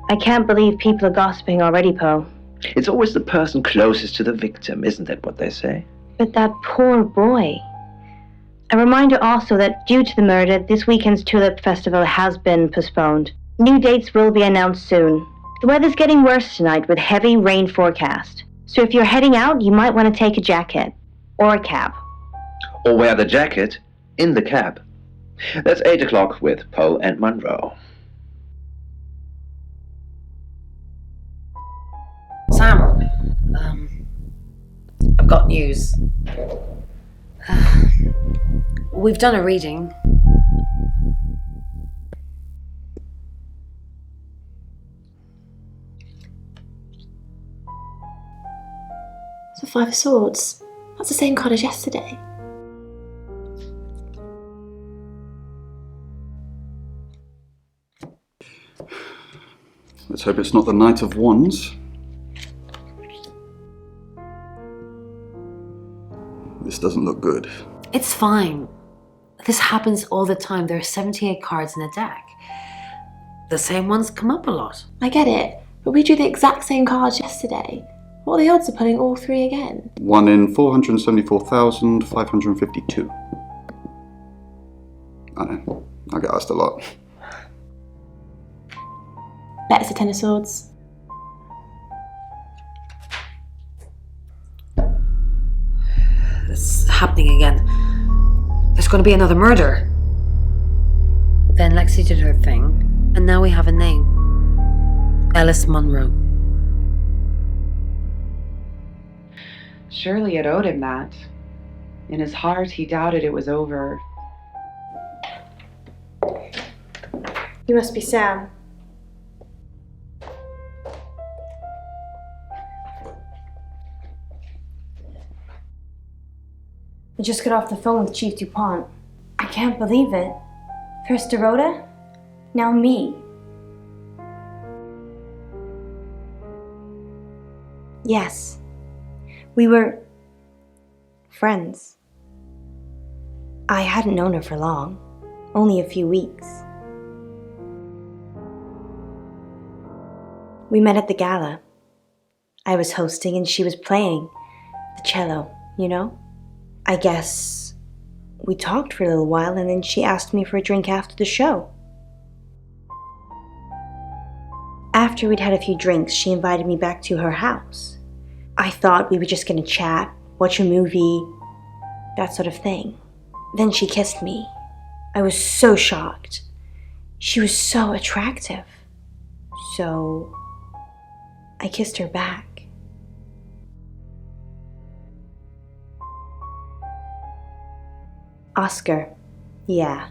I can't believe people are gossiping already, Poe. It's always the person closest to the victim, isn't that what they say? But that poor boy. A reminder also that due to the murder, this weekend's Tulip Festival has been postponed. New dates will be announced soon. The weather's getting worse tonight with heavy rain forecast. So if you're heading out, you might want to take a jacket. Or a cab. Or wear the jacket in the cab. That's 8 o'clock with Poe and Monroe. Sam, I've got news. We've done a reading. It's the 5 of Swords. That's the same card as yesterday. Let's hope it's not the Knight of Wands. This doesn't look good. It's fine. This happens all the time. There are 78 cards in a deck. The same ones come up a lot. I get it, but we drew the exact same cards yesterday. What are the odds of pulling all 3 again? 1 in 474,552. I know, I get asked a lot. Bet it's a 10 of Swords. It's happening again. There's going to be another murder. Then Lexi did her thing, and now we have a name. Ellis Monroe. Surely it owed him that. In his heart, he doubted it was over. You must be Sam. I just got off the phone with Chief DuPont. I can't believe it. First Dorota, now me. Yes. We were friends. I hadn't known her for long, only a few weeks. We met at the gala. I was hosting and she was playing the cello, you know? I guess we talked for a little while and then she asked me for a drink after the show. After we'd had a few drinks, she invited me back to her house. I thought we were just gonna chat, watch a movie, that sort of thing. Then she kissed me. I was so shocked. She was so attractive. So I kissed her back. Oscar. Yeah.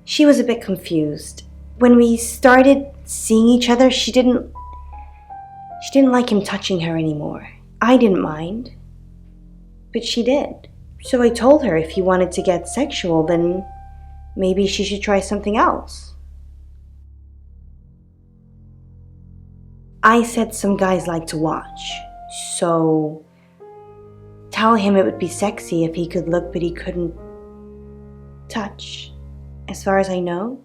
She was a bit confused. When we started seeing each other, she didn't like him touching her anymore. I didn't mind. But she did. So I told her if he wanted to get sexual, then maybe she should try something else. I said some guys like to watch, so tell him it would be sexy if he could look but he couldn't touch. As far as I know,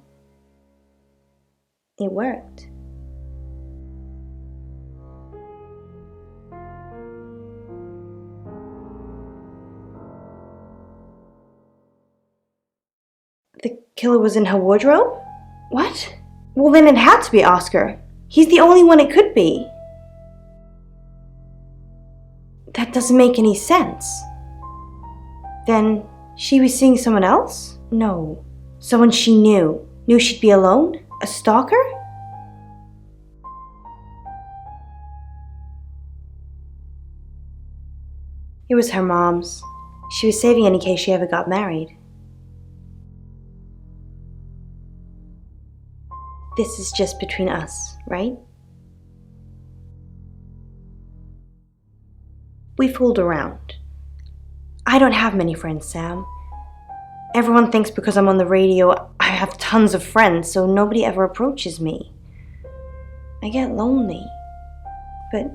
it worked. The killer was in her wardrobe? What? Well, then it had to be Oscar. He's the only one it could be. That doesn't make any sense. Then she was seeing someone else? No. Someone she knew. Knew she'd be alone? A stalker? It was her mom's. She was saving in case she ever got married. This is just between us, right? We fooled around. I don't have many friends, Sam. Everyone thinks because I'm on the radio, I have tons of friends, so nobody ever approaches me. I get lonely. But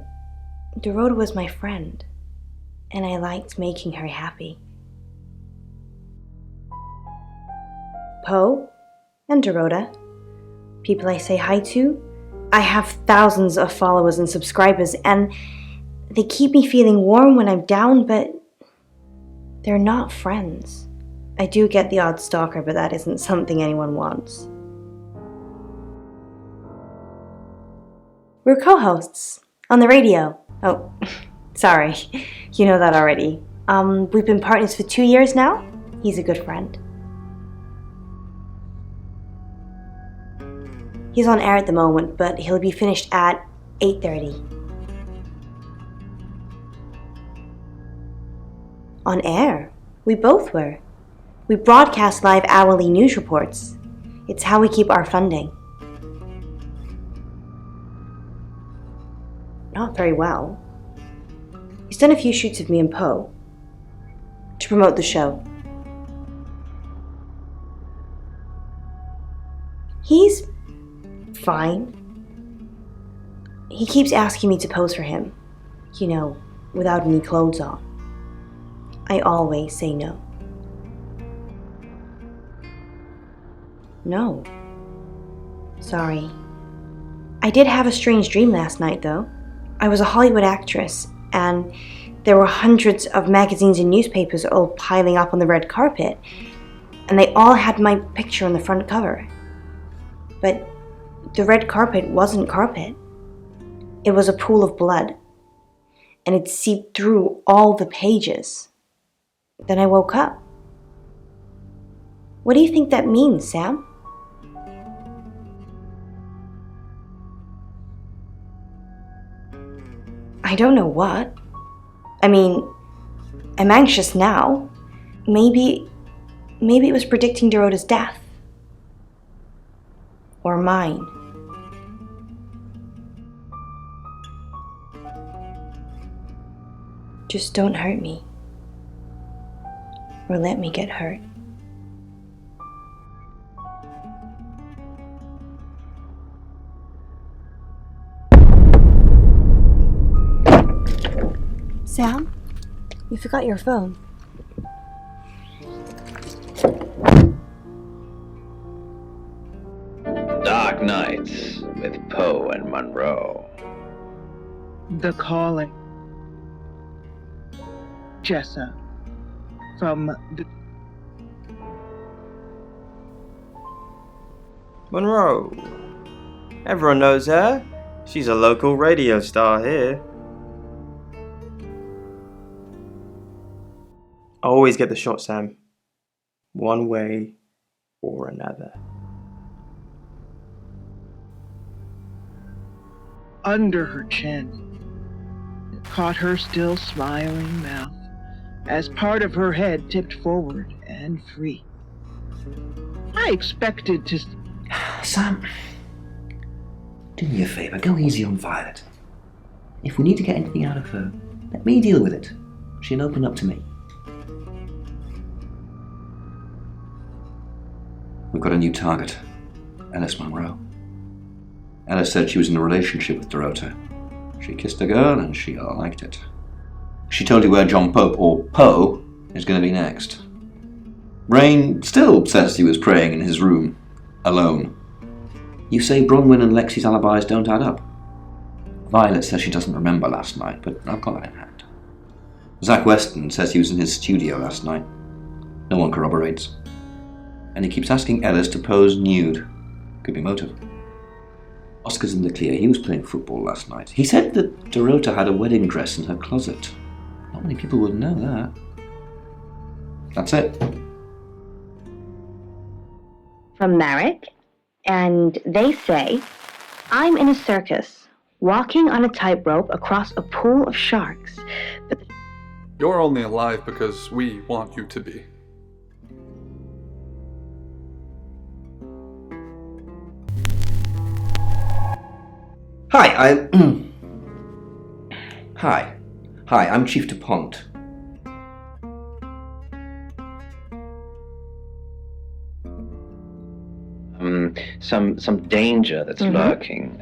Dorota was my friend, and I liked making her happy. Poe and Dorota, people I say hi to. I have thousands of followers and subscribers, and they keep me feeling warm when I'm down, but they're not friends. I do get the odd stalker, but that isn't something anyone wants. We're co-hosts on the radio. Oh, sorry, you know that already. We've been partners for 2 years now. He's a good friend. He's on air at the moment, but he'll be finished at 8:30. On air? We both were. We broadcast live hourly news reports. It's how we keep our funding. Not very well. He's done a few shoots of me and Poe to promote the show. He's fine. He keeps asking me to pose for him, you know, without any clothes on. I always say no. No. Sorry. I did have a strange dream last night, though. I was a Hollywood actress, and there were hundreds of magazines and newspapers all piling up on the red carpet, and they all had my picture on the front cover. But the red carpet wasn't carpet. It was a pool of blood, and it seeped through all the pages. Then I woke up. What do you think that means, Sam? I don't know what. I mean, I'm anxious now. Maybe it was predicting Dorota's death. Or mine. Just don't hurt me. Or let me get hurt. Sam, you forgot your phone. Dark Nights with Poe and Monroe. The Calling. Jessa. From the... Monroe. Everyone knows her. She's a local radio star here. I always get the shot, Sam. One way or another. Under her chin. Caught her still smiling mouth as part of her head tipped forward and free. I expected to... Sam, do me a favour, go easy on Violet. If we need to get anything out of her, let me deal with it. She'll open up to me. We've got a new target, Alice Monroe. Alice said she was in a relationship with Dorota. She kissed a girl and she liked it. She told you where John Pope, or Poe, is going to be next. Rain still says he was praying in his room, alone. You say Bronwyn and Lexi's alibis don't add up. Violet says she doesn't remember last night, but I've got that in hand. Zach Weston says he was in his studio last night. No one corroborates. And he keeps asking Ellis to pose nude. Could be motive. Oscar's in the clear. He was playing football last night. He said that Dorota had a wedding dress in her closet. Not many people would know that. That's it. From Merrick, and they say, I'm in a circus, walking on a tightrope across a pool of sharks. But You're only alive because we want you to be. Hi, Hi, I'm Chief DuPont. Some danger that's lurking.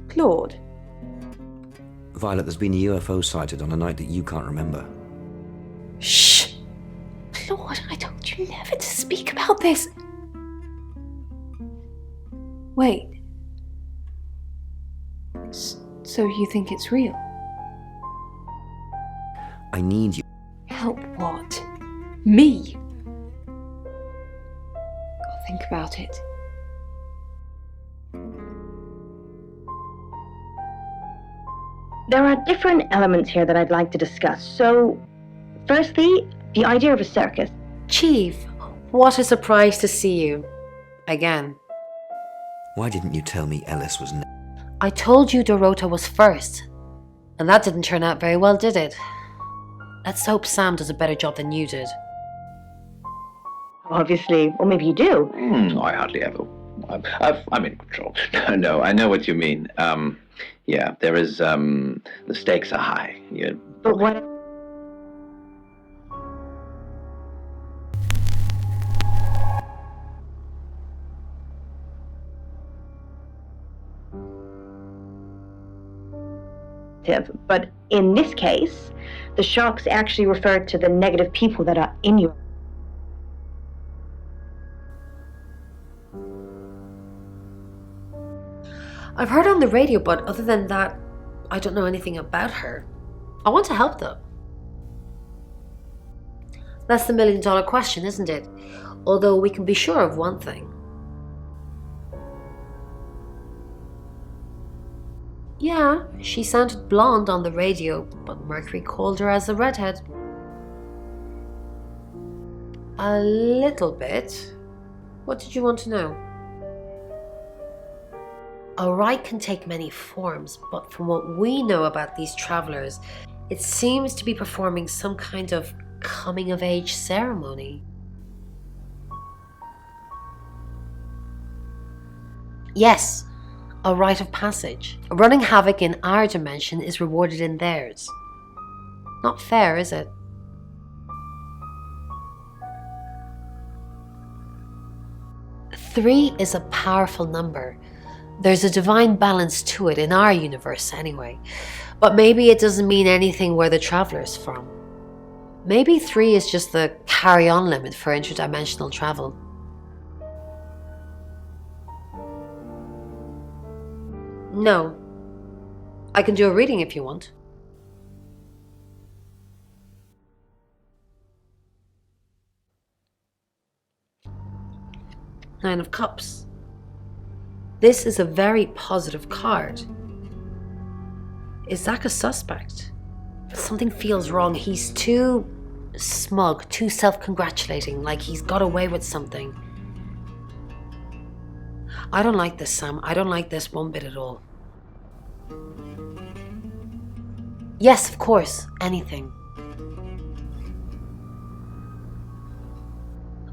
Claude. Violet, there's been a UFO sighted on a night that you can't remember. Shh! Claude, I told you never to speak about this. Wait. So you think it's real? I need you. Help what? Me? I'll think about it. there are different elements here that I'd like to discuss. So, firstly, the idea of a circus. Chief, what a surprise to see you. Again. Why didn't you tell me Ellis was I told you Dorota was first. And that didn't turn out very well, did it? Let's hope Sam does a better job than you did. Obviously, or maybe you do. I hardly ever. I'm in control. No, I know what you mean. Yeah, there is, the stakes are high. But what... But in this case, the sharks actually refer to the negative people that are in your... I've heard on the radio, but other than that, I don't know anything about her. I want to help though. That's the $1 million question, isn't it? Although we can be sure of one thing. Yeah, she sounded blonde on the radio, but Mercury called her as a redhead. A little bit. What did you want to know? A rite can take many forms, but from what we know about these travelers, it seems to be performing some kind of coming-of-age ceremony. Yes, a rite of passage. Running havoc in our dimension is rewarded in theirs. Not fair, is it? Three is a powerful number. There's a divine balance to it in our universe anyway. But maybe it doesn't mean anything where the traveler's from. Maybe 3 is just the carry-on limit for interdimensional travel. No. I can do a reading if you want. Nine of Cups. This is a very positive card. Is Zach a suspect? Something feels wrong. He's too smug, too self-congratulating, like he's got away with something. I don't like this, Sam. I don't like this one bit at all. Yes, of course. Anything.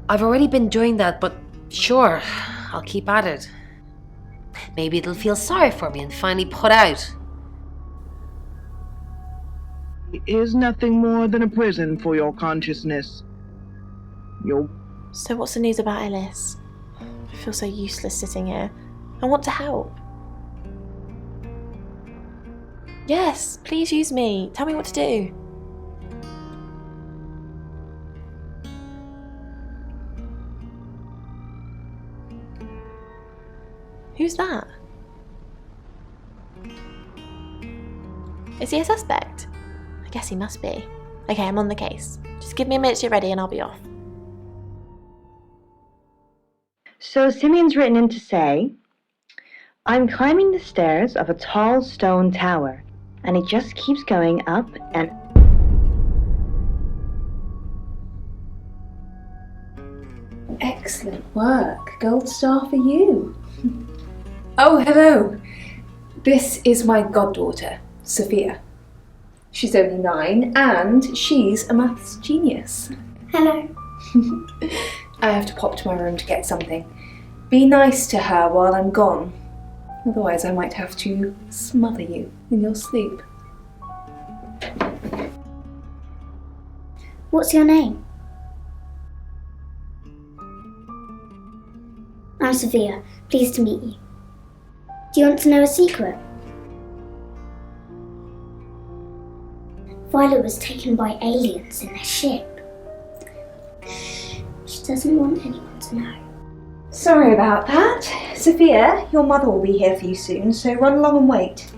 I've already been doing that, but sure, I'll keep at it. Maybe it'll feel sorry for me and finally put out. It is nothing more than a prison for your consciousness. So what's the news about Ellis? I feel so useless sitting here. I want to help. Yes, please use me. Tell me what to do. Who's that? Is he a suspect? I guess he must be. Okay, I'm on the case. Just give me a minute to get ready and I'll be off. So Simeon's written in to say, I'm climbing the stairs of a tall stone tower, and it just keeps going up and... Excellent work. Gold star for you. Oh, hello. This is my goddaughter, Sophia. She's only 9 and she's a maths genius. Hello. I have to pop to my room to get something. Be nice to her while I'm gone. Otherwise I might have to smother you in your sleep. What's your name? I'm Sophia. Pleased to meet you. Do you want to know a secret? Violet was taken by aliens in their ship. She doesn't want anyone to know. Sorry about that. Sophia, your mother will be here for you soon, so run along and wait.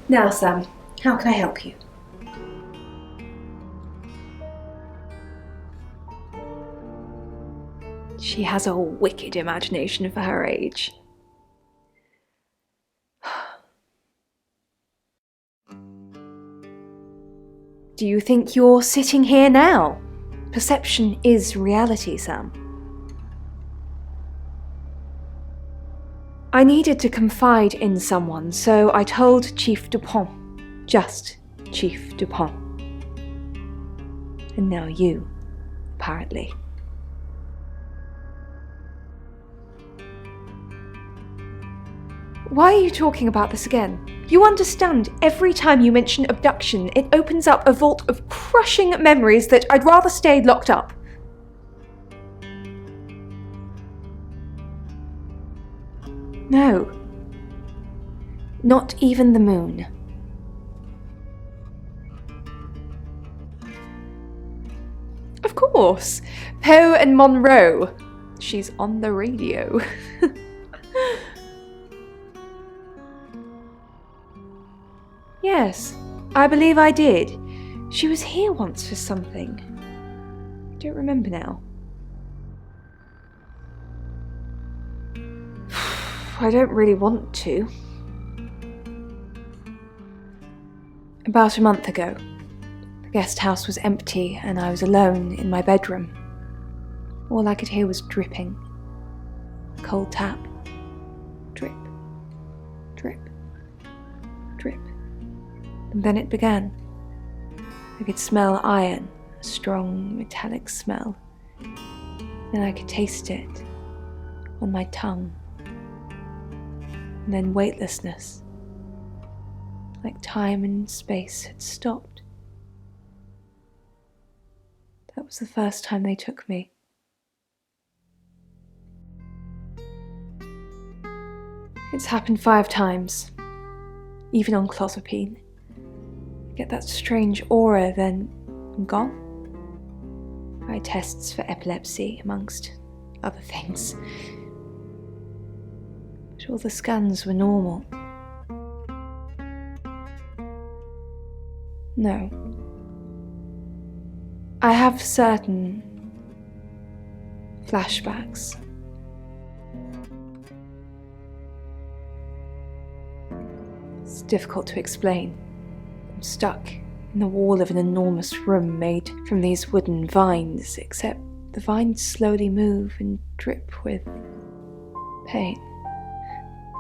Now, Sam, how can I help you? She has a wicked imagination for her age. Do you think you're sitting here now? Perception is reality, Sam. I needed to confide in someone, so I told Chief Dupont. Just Chief Dupont. And now you, apparently. Why are you talking about this again? You understand, every time you mention abduction, it opens up a vault of crushing memories that I'd rather stay locked up. No. Not even the moon. Of course. Poe and Monroe. She's on the radio. Yes, I believe I did. She was here once for something. I don't remember now. I don't really want to. About a month ago, the guest house was empty and I was alone in my bedroom. All I could hear was dripping. A cold tap. Drip. Drip. Drip. And then it began. I could smell iron, a strong metallic smell. Then I could taste it on my tongue. And then weightlessness, like time and space had stopped. That was the first time they took me. It's happened 5 times. Even on clozapine. I get that strange aura, then I'm gone. I had tests for epilepsy, amongst other things. But all the scans were normal. No. I have certain flashbacks. It's difficult to explain. I'm stuck in the wall of an enormous room made from these wooden vines, except the vines slowly move and drip with pain.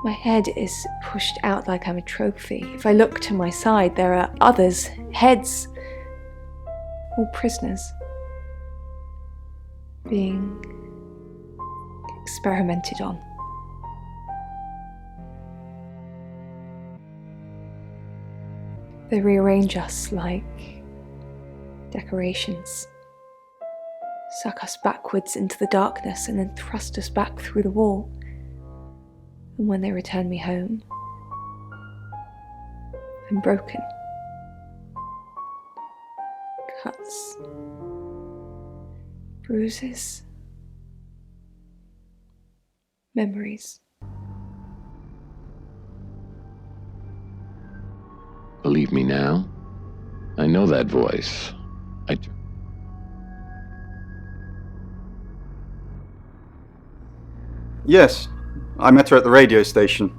My head is pushed out like I'm a trophy. If I look to my side, there are others' heads, all prisoners, being experimented on. They rearrange us like decorations, suck us backwards into the darkness and then thrust us back through the wall. And when they return me home, I'm broken. Cuts, bruises, memories. Believe me now? I know that voice. Yes, I met her at the radio station.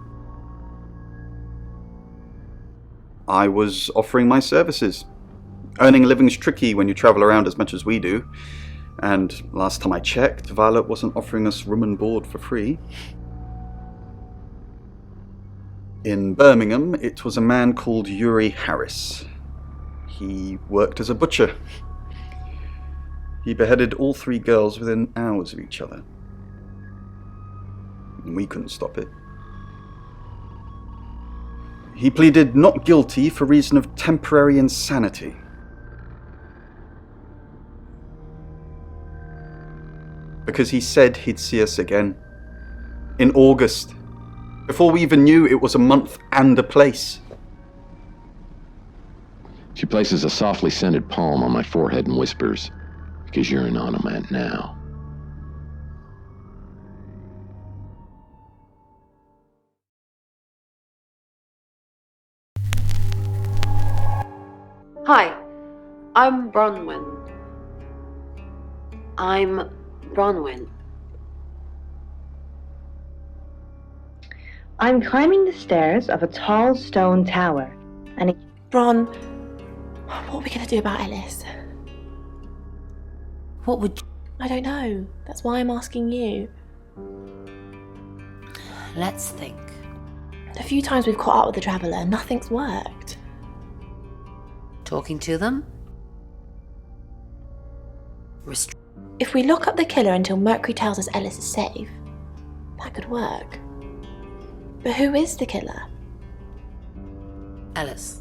I was offering my services. Earning a living's tricky when you travel around as much as we do. And last time I checked, Violet wasn't offering us room and board for free. In Birmingham, it was a man called Yuri Harris. He worked as a butcher. He beheaded all 3 girls within hours of each other. And we couldn't stop it. He pleaded not guilty for reason of temporary insanity. Because he said he'd see us again. In August. Before we even knew it was a month and a place. She places a softly scented palm on my forehead and whispers, "Because you're an onomat now." Hi, I'm Bronwyn. I'm climbing the stairs of a tall stone tower, and Bron, what are we going to do about Ellis? What would you... I don't know. That's why I'm asking you. Let's think. A few times we've caught up with the Traveller, nothing's worked. Talking to them? If we lock up the killer until Mercury tells us Ellis is safe, that could work. But who is the killer? Ellis.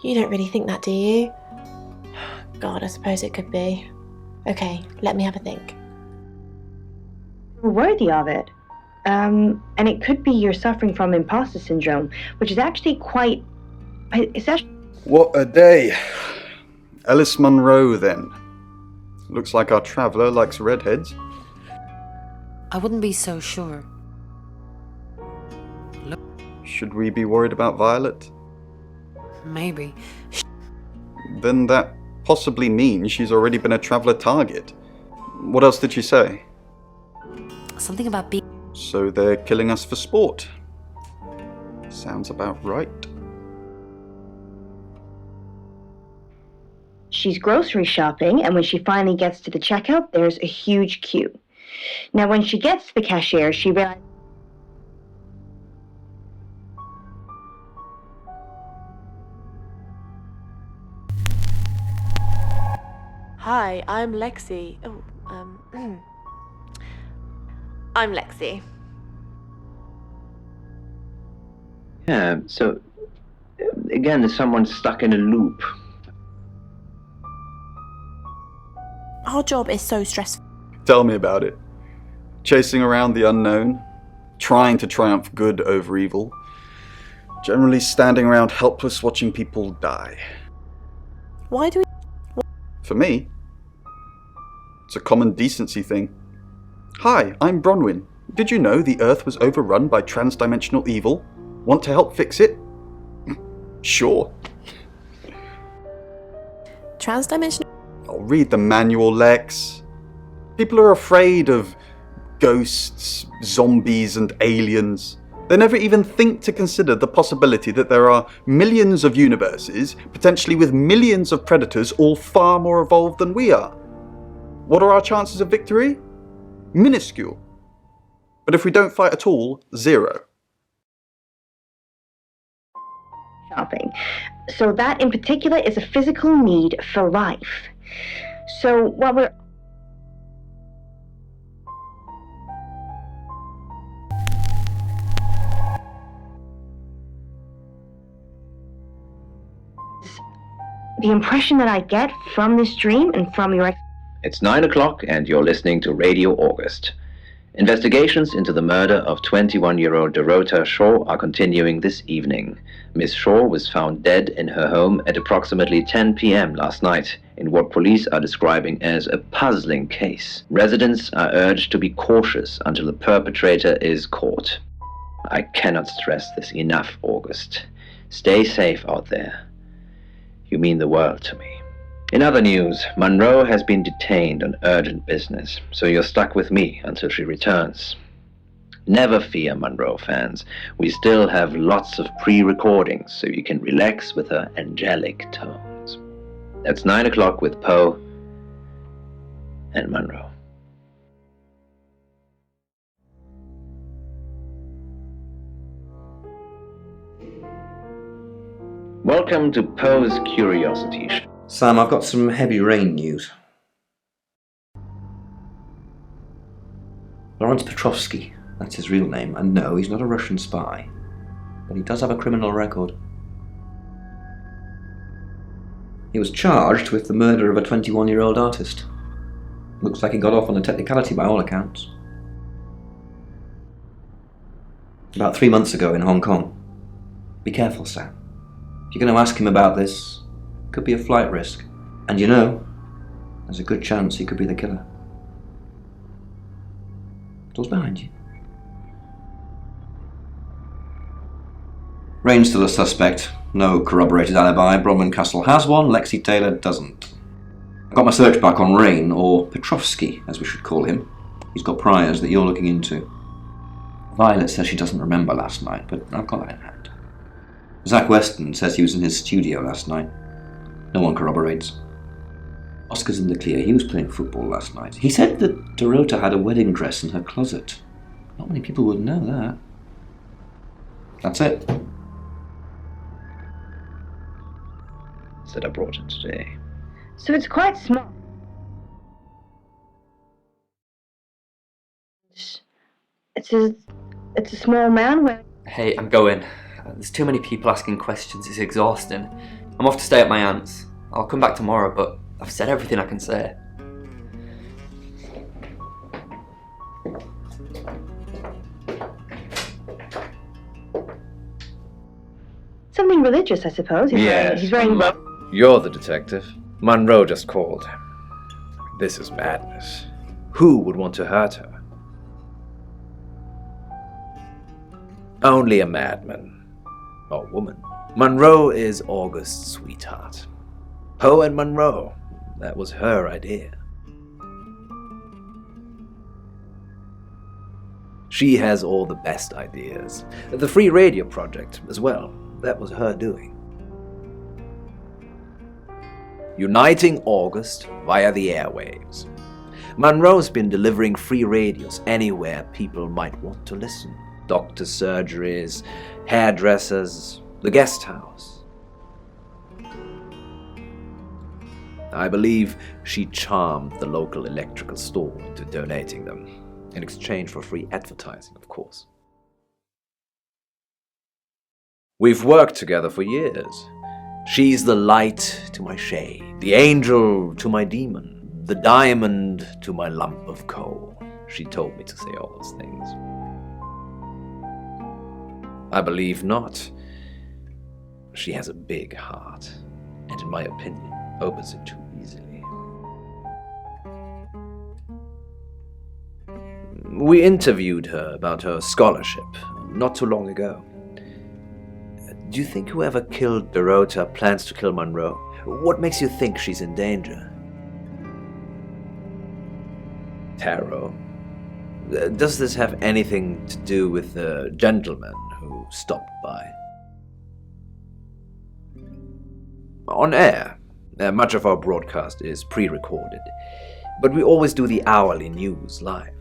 You don't really think that, do you? God, I suppose it could be. Okay, let me have a think. worthy of it. And it could be you're suffering from imposter syndrome, which is actually quite... What a day. Alice Munro, then. Looks like our traveller likes redheads. I wouldn't be so sure. Should we be worried about Violet? Maybe. Then that possibly means she's already been a traveller target. What else did she say? Something about being... So they're killing us for sport. Sounds about right. She's grocery shopping, and when she finally gets to the checkout, there's a huge queue. Now, when she gets to the cashier, she realizes... Hi, I'm Lexi. I'm Lexi. Yeah, so Again, someone's stuck in a loop. Our job is so stressful. Tell me about it. Chasing around the unknown, trying to triumph good over evil, generally standing around helpless watching people die. Why do we... For me, it's a common decency thing. Hi, I'm Bronwyn. Did you know the Earth was overrun by trans-dimensional evil? Want to help fix it? Sure. Trans-dimensional... I'll read the manual, Lex. People are afraid of ghosts, zombies, and aliens. They never even think to consider the possibility that there are millions of universes, potentially with millions of predators, all far more evolved than we are. What are our chances of victory? Minuscule. But if we don't fight at all, 0. Shopping. So that in particular is a physical need for life. So while we're... The impression that I get from this dream and from your... It's 9 o'clock and you're listening to Radio August. Investigations into the murder of 21-year-old Dorota Shaw are continuing this evening. Miss Shaw was found dead in her home at approximately 10 p.m. last night in what police are describing as a puzzling case. Residents are urged to be cautious until the perpetrator is caught. I cannot stress this enough, August. Stay safe out there. You mean the world to me. In other news, Monroe has been detained on urgent business, so you're stuck with me until she returns. Never fear, Monroe fans. We still have lots of pre-recordings, so you can relax with her angelic tones. That's 9 o'clock with Poe and Monroe. Welcome to Poe's Curiosity Show. Sam, I've got some heavy rain news. Lawrence Petrovsky, that's his real name, and no, he's not a Russian spy, but he does have a criminal record. He was charged with the murder of a 21-year-old artist. Looks like he got off on a technicality by all accounts. About 3 months ago in Hong Kong. Be careful, Sam. If you're going to ask him about this, it could be a flight risk. And you know, there's a good chance he could be the killer. Door's behind you. Rain's still a suspect. No corroborated alibi. Bronwyn Castle has one, Lexi Taylor doesn't. I've got my search back on Rain, or Petrovsky, as we should call him. He's got priors that you're looking into. Violet says she doesn't remember last night, but I've got that in hand. Zach Weston says he was in his studio last night. No one corroborates. Oscar's in the clear. He was playing football last night. He said that Dorota had a wedding dress in her closet. Not many people would know that. That's it. Said I brought it today. So it's quite small. It's a small man wearing... Hey, I'm going. There's too many people asking questions, it's exhausting. I'm off to stay at my aunt's. I'll come back tomorrow, but I've said everything I can say. Something religious, I suppose. He's wearing... You're the detective. Monroe just called. This is madness. Who would want to hurt her? Only a madman. Or woman. Monroe is August's sweetheart. Poe and Monroe. That was her idea. She has all the best ideas. The free radio project as well. That was her doing. Uniting August via the airwaves. Monroe's been delivering free radios anywhere people might want to listen. Doctor's surgeries, hairdressers, the guest house. I believe she charmed the local electrical store into donating them, in exchange for free advertising, of course. We've worked together for years. She's the light to my shade, the angel to my demon, the diamond to my lump of coal. She told me to say all those things. I believe not. She has a big heart, and in my opinion, opens it too easily. We interviewed her about her scholarship not too long ago. Do you think whoever killed Dorota plans to kill Monroe? What makes you think she's in danger? Tarot. Does this have anything to do with the gentleman who stopped by? On air. Much of our broadcast is pre-recorded, but we always do the hourly news live.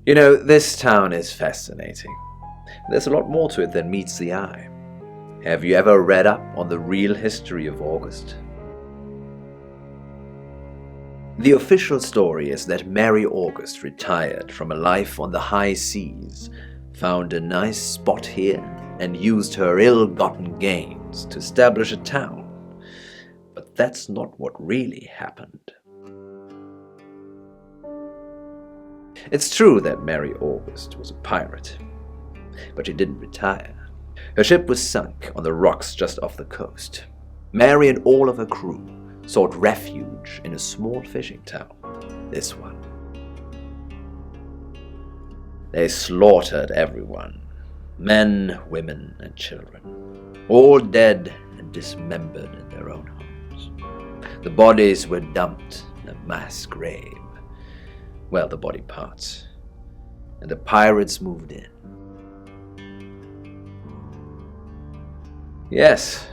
You know, this town is fascinating. There's a lot more to it than meets the eye. Have you ever read up on the real history of August? The official story is that Mary August retired from a life on the high seas, found a nice spot here, and used her ill-gotten gains to establish a town. But that's not what really happened. It's true that Mary August was a pirate, but she didn't retire. Her ship was sunk on the rocks just off the coast. Mary and all of her crew sought refuge in a small fishing town, this one. They slaughtered everyone, men, women, and children, all dead and dismembered in their own homes. The bodies were dumped in a mass grave. Well, the body parts. And the pirates moved in. Yes,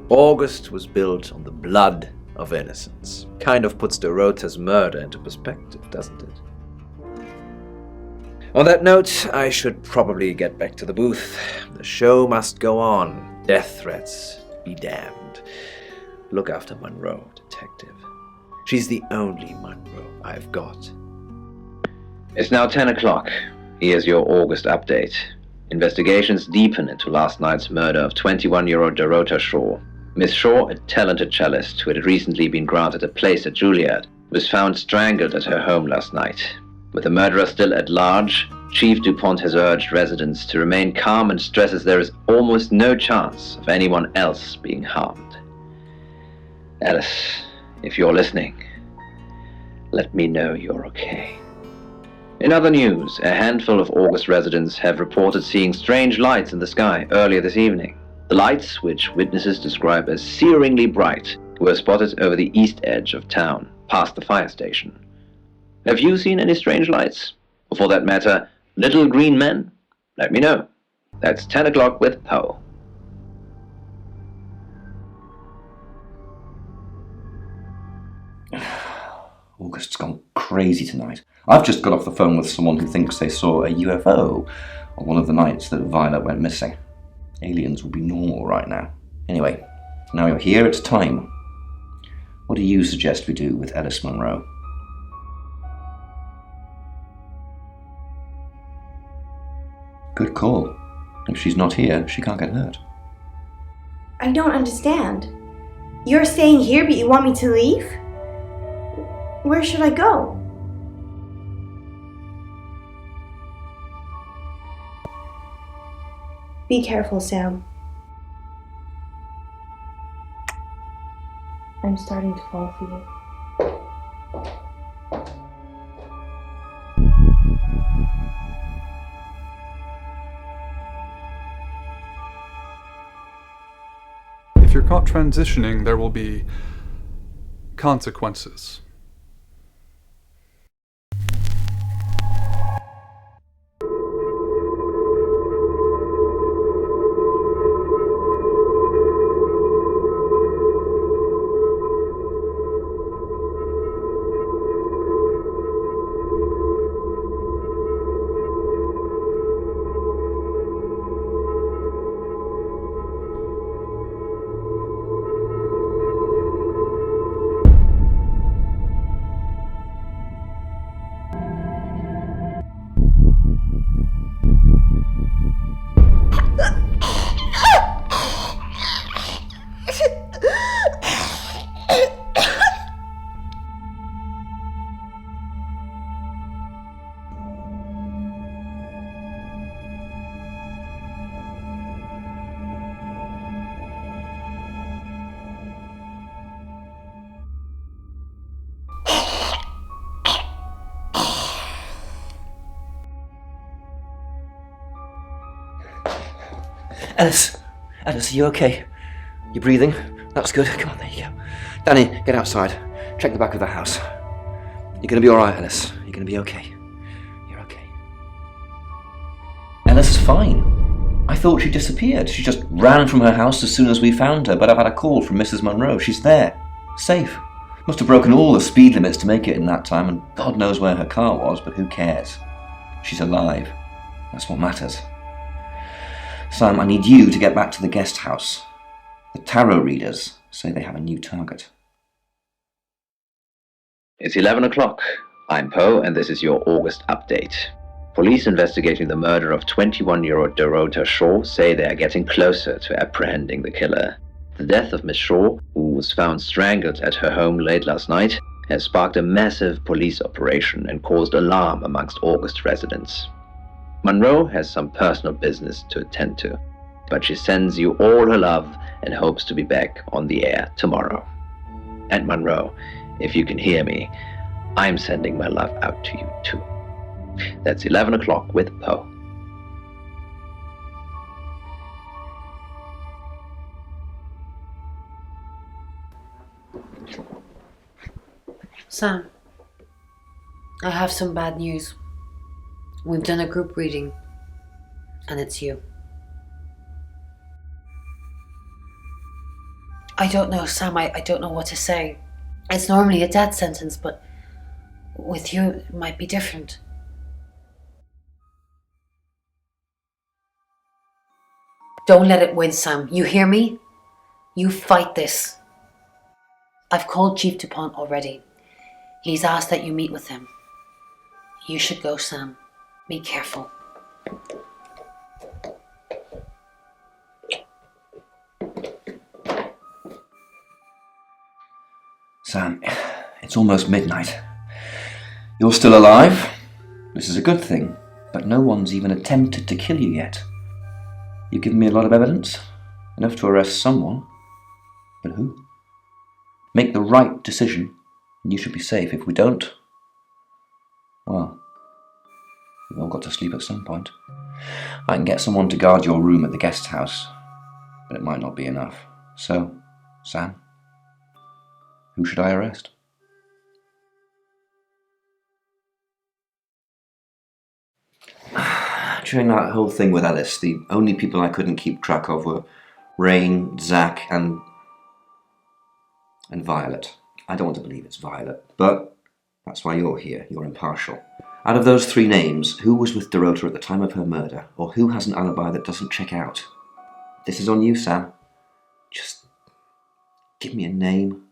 August was built on the blood of innocents. Kind of puts Dorota's murder into perspective, doesn't it? On that note, I should probably get back to the booth. The show must go on. Death threats be damned. Look after Monroe, detective. She's the only Monroe I've got. It's now 10 o'clock. Here's your August update. Investigations deepen into last night's murder of 21-year-old Dorota Shaw. Miss Shaw, a talented cellist who had recently been granted a place at Juilliard, was found strangled at her home last night. With the murderer still at large, Chief DuPont has urged residents to remain calm and stresses there is almost no chance of anyone else being harmed. Alice, if you're listening, let me know you're okay. In other news, a handful of August residents have reported seeing strange lights in the sky earlier this evening. The lights, which witnesses describe as searingly bright, were spotted over the east edge of town, past the fire station. Have you seen any strange lights? Or for that matter, little green men? Let me know. That's 10 o'clock with Poe. August's gone crazy tonight. I've just got off the phone with someone who thinks they saw a UFO on one of the nights that Violet went missing. Aliens will be normal right now. Anyway, now you're here, it's time. What do you suggest we do with Alice Monroe? Good call. If she's not here, she can't get hurt. I don't understand. You're staying here, but you want me to leave? Where should I go? Be careful, Sam. I'm starting to fall for you. If you're caught transitioning, there will be consequences. Ellis, are you okay? You breathing? That's good. Come on, there you go. Danny, get outside. Check the back of the house. You're gonna be alright, Ellis. You're gonna be okay. You're okay. Ellis is fine. I thought she disappeared. She just ran from her house as soon as we found her, but I've had a call from Mrs. Monroe. She's there. Safe. Must have broken all the speed limits to make it in that time, and God knows where her car was, but who cares? She's alive. That's what matters. Sam, I need you to get back to the guest house. The tarot readers say they have a new target. It's 11 o'clock. I'm Poe, and this is your August update. Police investigating the murder of 21-year-old Dorota Shaw say they are getting closer to apprehending the killer. The death of Miss Shaw, who was found strangled at her home late last night, has sparked a massive police operation and caused alarm amongst August residents. Monroe has some personal business to attend to, but she sends you all her love and hopes to be back on the air tomorrow. And Monroe, if you can hear me, I'm sending my love out to you too. That's 11 o'clock with Poe. Sam, I have some bad news. We've done a group reading, and it's you. I don't know, Sam, I don't know what to say. It's normally a death sentence, but with you, it might be different. Don't let it win, Sam. You hear me? You fight this. I've called Chief DuPont already. He's asked that you meet with him. You should go, Sam. Be careful. Sam, it's almost midnight. You're still alive. This is a good thing, but no one's even attempted to kill you yet. You've given me a lot of evidence, enough to arrest someone. But who? Make the right decision, and you should be safe. If we don't, well, we've all got to sleep at some point. I can get someone to guard your room at the guest house, but it might not be enough. So, Sam, who should I arrest? During that whole thing with Alice, the only people I couldn't keep track of were Rain, Zach, and Violet. I don't want to believe it's Violet, but that's why you're here. You're impartial. Out of those three names, who was with Dorota at the time of her murder, or who has an alibi that doesn't check out? This is on you, Sam. Just give me a name.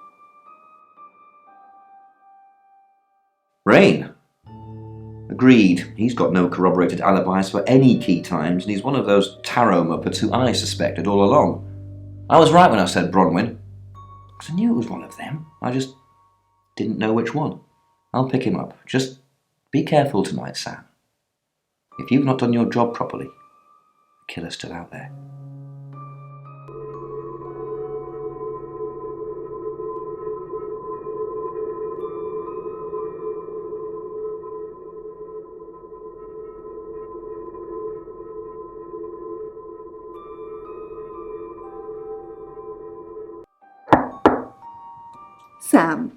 Rain. Agreed. He's got no corroborated alibis for any key times, and he's one of those tarot muppets who I suspected all along. I was right when I said Bronwyn, because I knew it was one of them. I just didn't know which one. I'll pick him up. Just be careful tonight, Sam. If you've not done your job properly, the killer's still out there. Sam,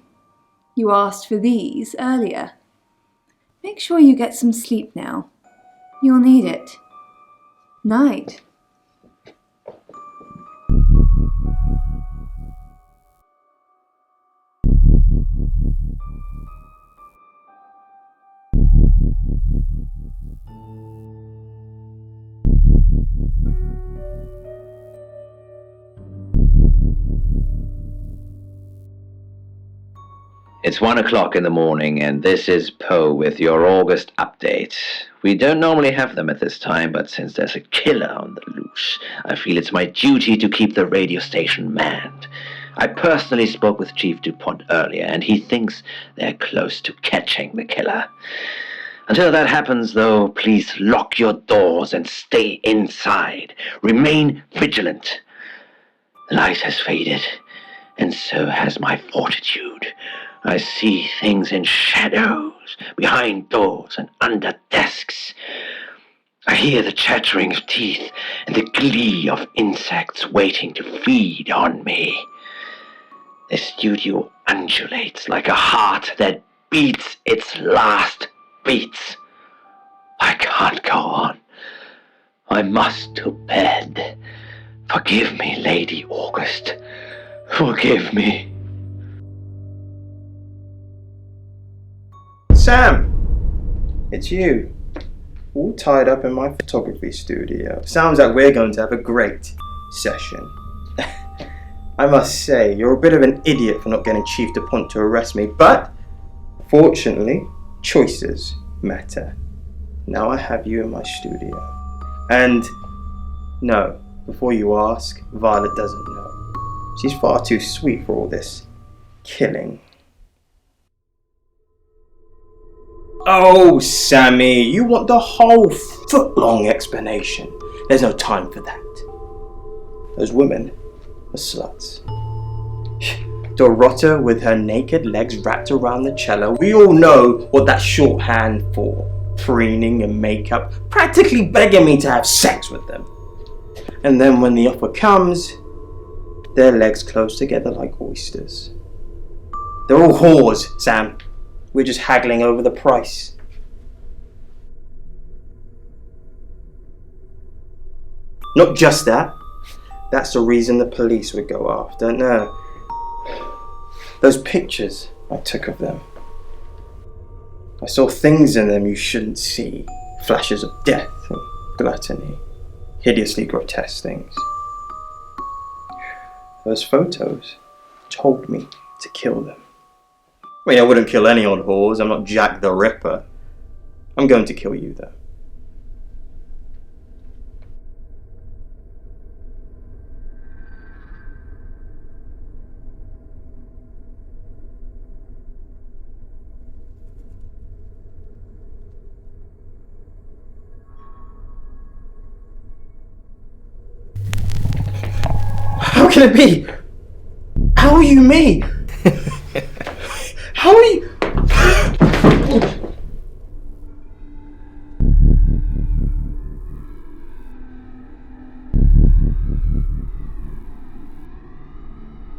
you asked for these earlier. Make sure you get some sleep now. You'll need it. Night. It's 1 o'clock in the morning, and this is Poe with your August update. We don't normally have them at this time, but since there's a killer on the loose, I feel it's my duty to keep the radio station manned. I personally spoke with Chief DuPont earlier, and he thinks they're close to catching the killer. Until that happens, though, please lock your doors and stay inside. Remain vigilant. The light has faded, and so has my fortitude. I see things in shadows, behind doors and under desks. I hear the chattering of teeth and the glee of insects waiting to feed on me. The studio undulates like a heart that beats its last beats. I can't go on. I must to bed. Forgive me, Lady August. Forgive me. Sam! It's you. All tied up in my photography studio. Sounds like we're going to have a great session. I must say, you're a bit of an idiot for not getting Chief DuPont to arrest me, but fortunately, choices matter. Now I have you in my studio. And no, before you ask, Violet doesn't know. She's far too sweet for all this killing. Oh, Sammy, you want the whole foot-long explanation. There's no time for that. Those women are sluts. Dorota with her naked legs wrapped around the cello. We all know what that's shorthand for. Preening and makeup, practically begging me to have sex with them. And then when the offer comes, their legs close together like oysters. They're all whores, Sam. We're just haggling over the price. Not just that. That's the reason the police would go after. No. Those pictures I took of them. I saw things in them you shouldn't see. Flashes of death and gluttony. Hideously grotesque things. Those photos told me to kill them. I mean, I wouldn't kill any old whores. I'm not Jack the Ripper. I'm going to kill you, though. How can it be? How are you me? How are you?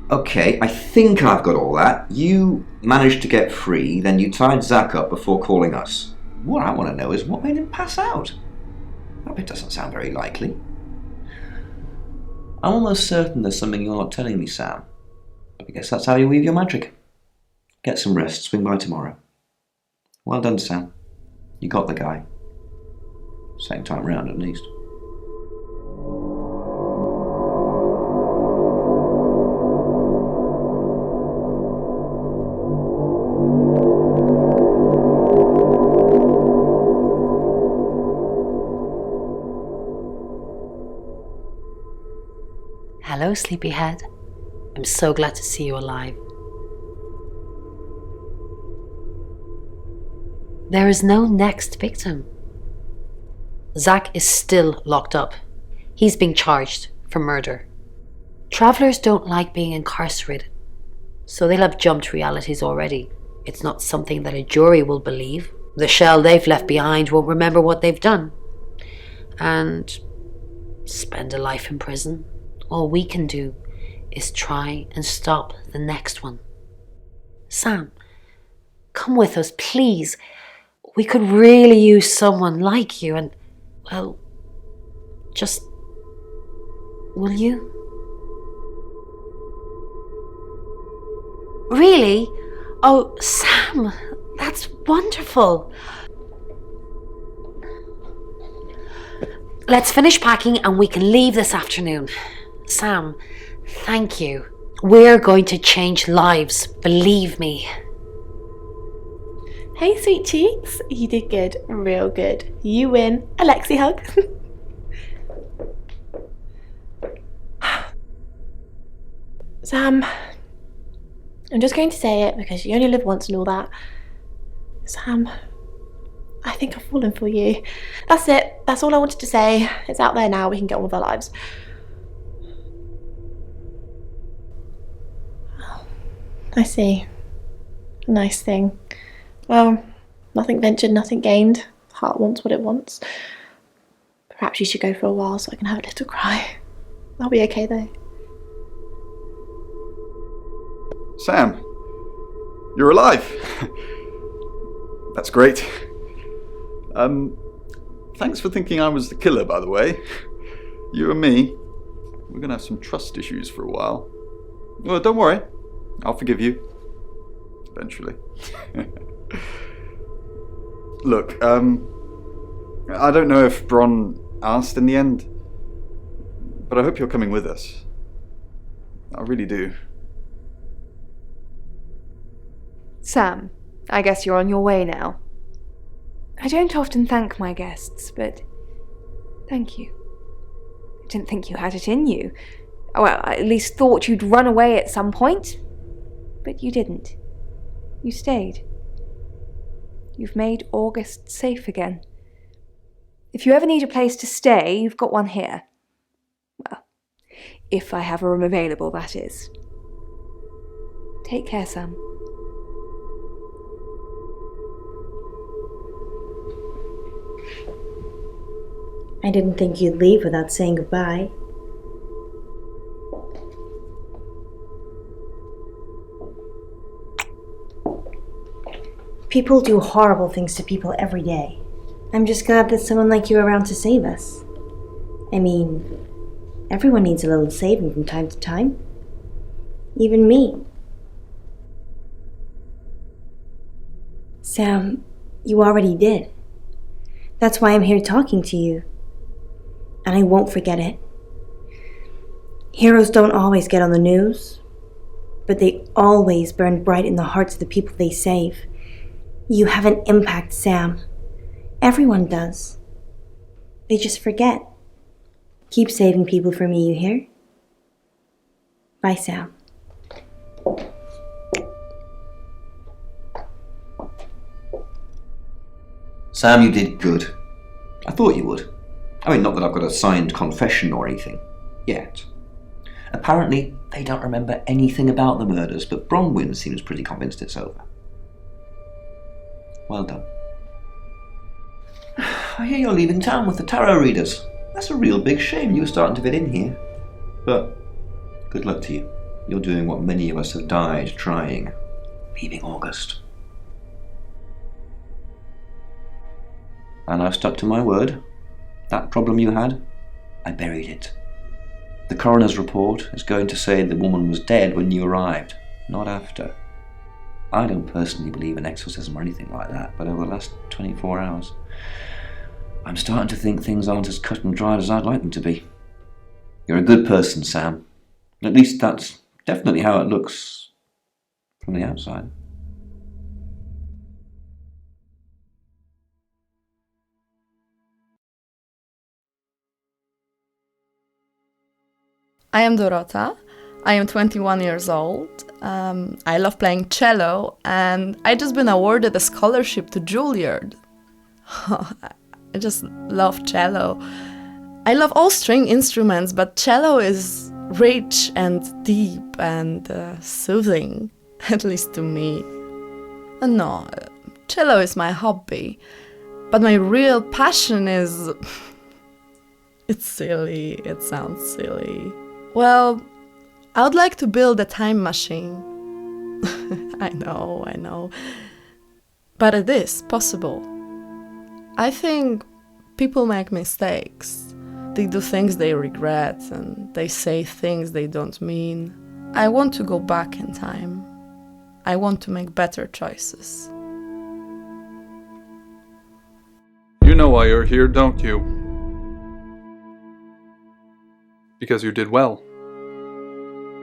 Okay, I think I've got all that. You managed to get free, then you tied Zach up before calling us. What I want to know is what made him pass out. That bit doesn't sound very likely. I'm almost certain there's something you're not telling me, Sam. But I guess that's how you weave your magic. Get some rest, swing by tomorrow. Well done, Sam. You got the guy. Same time round, at least. Hello, sleepyhead. I'm so glad to see you alive. There is no next victim. Zach is still locked up. He's being charged for murder. Travelers don't like being incarcerated, so they'll have jumped realities already. It's not something that a jury will believe. The shell they've left behind won't remember what they've done. And spend a life in prison. All we can do is try and stop the next one. Sam, come with us, please. We could really use someone like you and, well, just, will you? Really? Oh, Sam, that's wonderful. Let's finish packing and we can leave this afternoon. Sam, thank you. We're going to change lives, believe me. Hey, sweet cheeks. You did good. Real good. You win. Alexi hug. Sam, I'm just going to say it because you only live once and all that. Sam, I think I've fallen for you. That's it. That's all I wanted to say. It's out there now. We can get on with our lives. I see. Nice thing. Well, nothing ventured, nothing gained. Heart wants what it wants. Perhaps you should go for a while so I can have a little cry. I'll be okay though. Sam, you're alive. That's great. Thanks for thinking I was the killer, by the way. You and me, we're gonna have some trust issues for a while. Well, don't worry. I'll forgive you. Eventually. Look, I don't know if Bron asked in the end, but I hope you're coming with us. I really do. Sam, I guess you're on your way now. I don't often thank my guests, but thank you. I didn't think you had it in you. Well, I at least thought you'd run away at some point. But you didn't. You stayed. You've made August safe again. If you ever need a place to stay, you've got one here. Well, if I have a room available, that is. Take care, Sam. I didn't think you'd leave without saying goodbye. People do horrible things to people every day. I'm just glad that someone like you are around to save us. I mean, everyone needs a little saving from time to time. Even me. Sam, you already did. That's why I'm here talking to you. And I won't forget it. Heroes don't always get on the news, but they always burn bright in the hearts of the people they save. You have an impact, Sam. Everyone does. They just forget. Keep saving people for me, you hear? Bye, Sam. Sam, you did good. I thought you would. I mean, not that I've got a signed confession or anything. Yet. Apparently, they don't remember anything about the murders, but Bronwyn seems pretty convinced it's over. Well done. I hear you're leaving town with the tarot readers. That's a real big shame you were starting to fit in here. But good luck to you. You're doing what many of us have died trying. Leaving August. And I've stuck to my word. That problem you had, I buried it. The coroner's report is going to say the woman was dead when you arrived, not after. I don't personally believe in exorcism or anything like that, but over the last 24 hours, I'm starting to think things aren't as cut and dried as I'd like them to be. You're a good person, Sam. At least that's definitely how it looks from the outside. I am Dorota. I am 21 years old. I love playing cello, and I just been awarded a scholarship to Juilliard. I just love cello. I love all string instruments, but cello is rich and deep and soothing, at least to me. No, cello is my hobby, but my real passion is... It's silly, it sounds silly. Well, I would like to build a time machine. I know. But it is possible. I think people make mistakes. They do things they regret and they say things they don't mean. I want to go back in time. I want to make better choices. You know why you're here, don't you? Because you did well.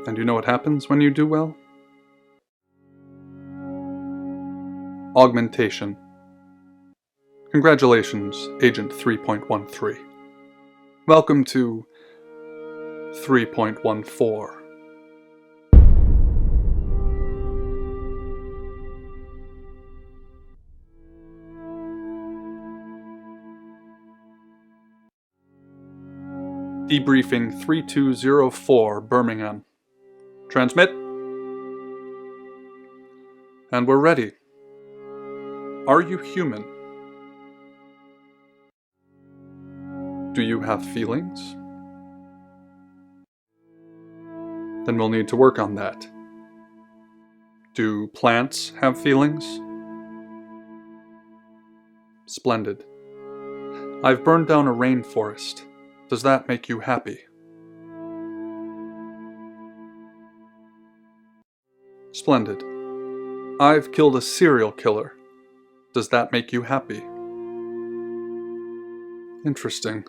And you know what happens when you do well? Augmentation. Congratulations, Agent 3.13. Welcome to 3.14. Debriefing 3204, Birmingham. Transmit. And we're ready. Are you human? Do Do you have feelings? Then we'll need to work on that. Do plants have feelings? Splendid. I've burned down a rainforest. Does that make you happy? Splendid. I've killed a serial killer. Does that make you happy? Interesting.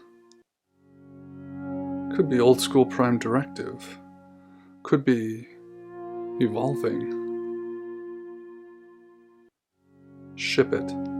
Could be old school Prime Directive. Could be evolving. Ship it.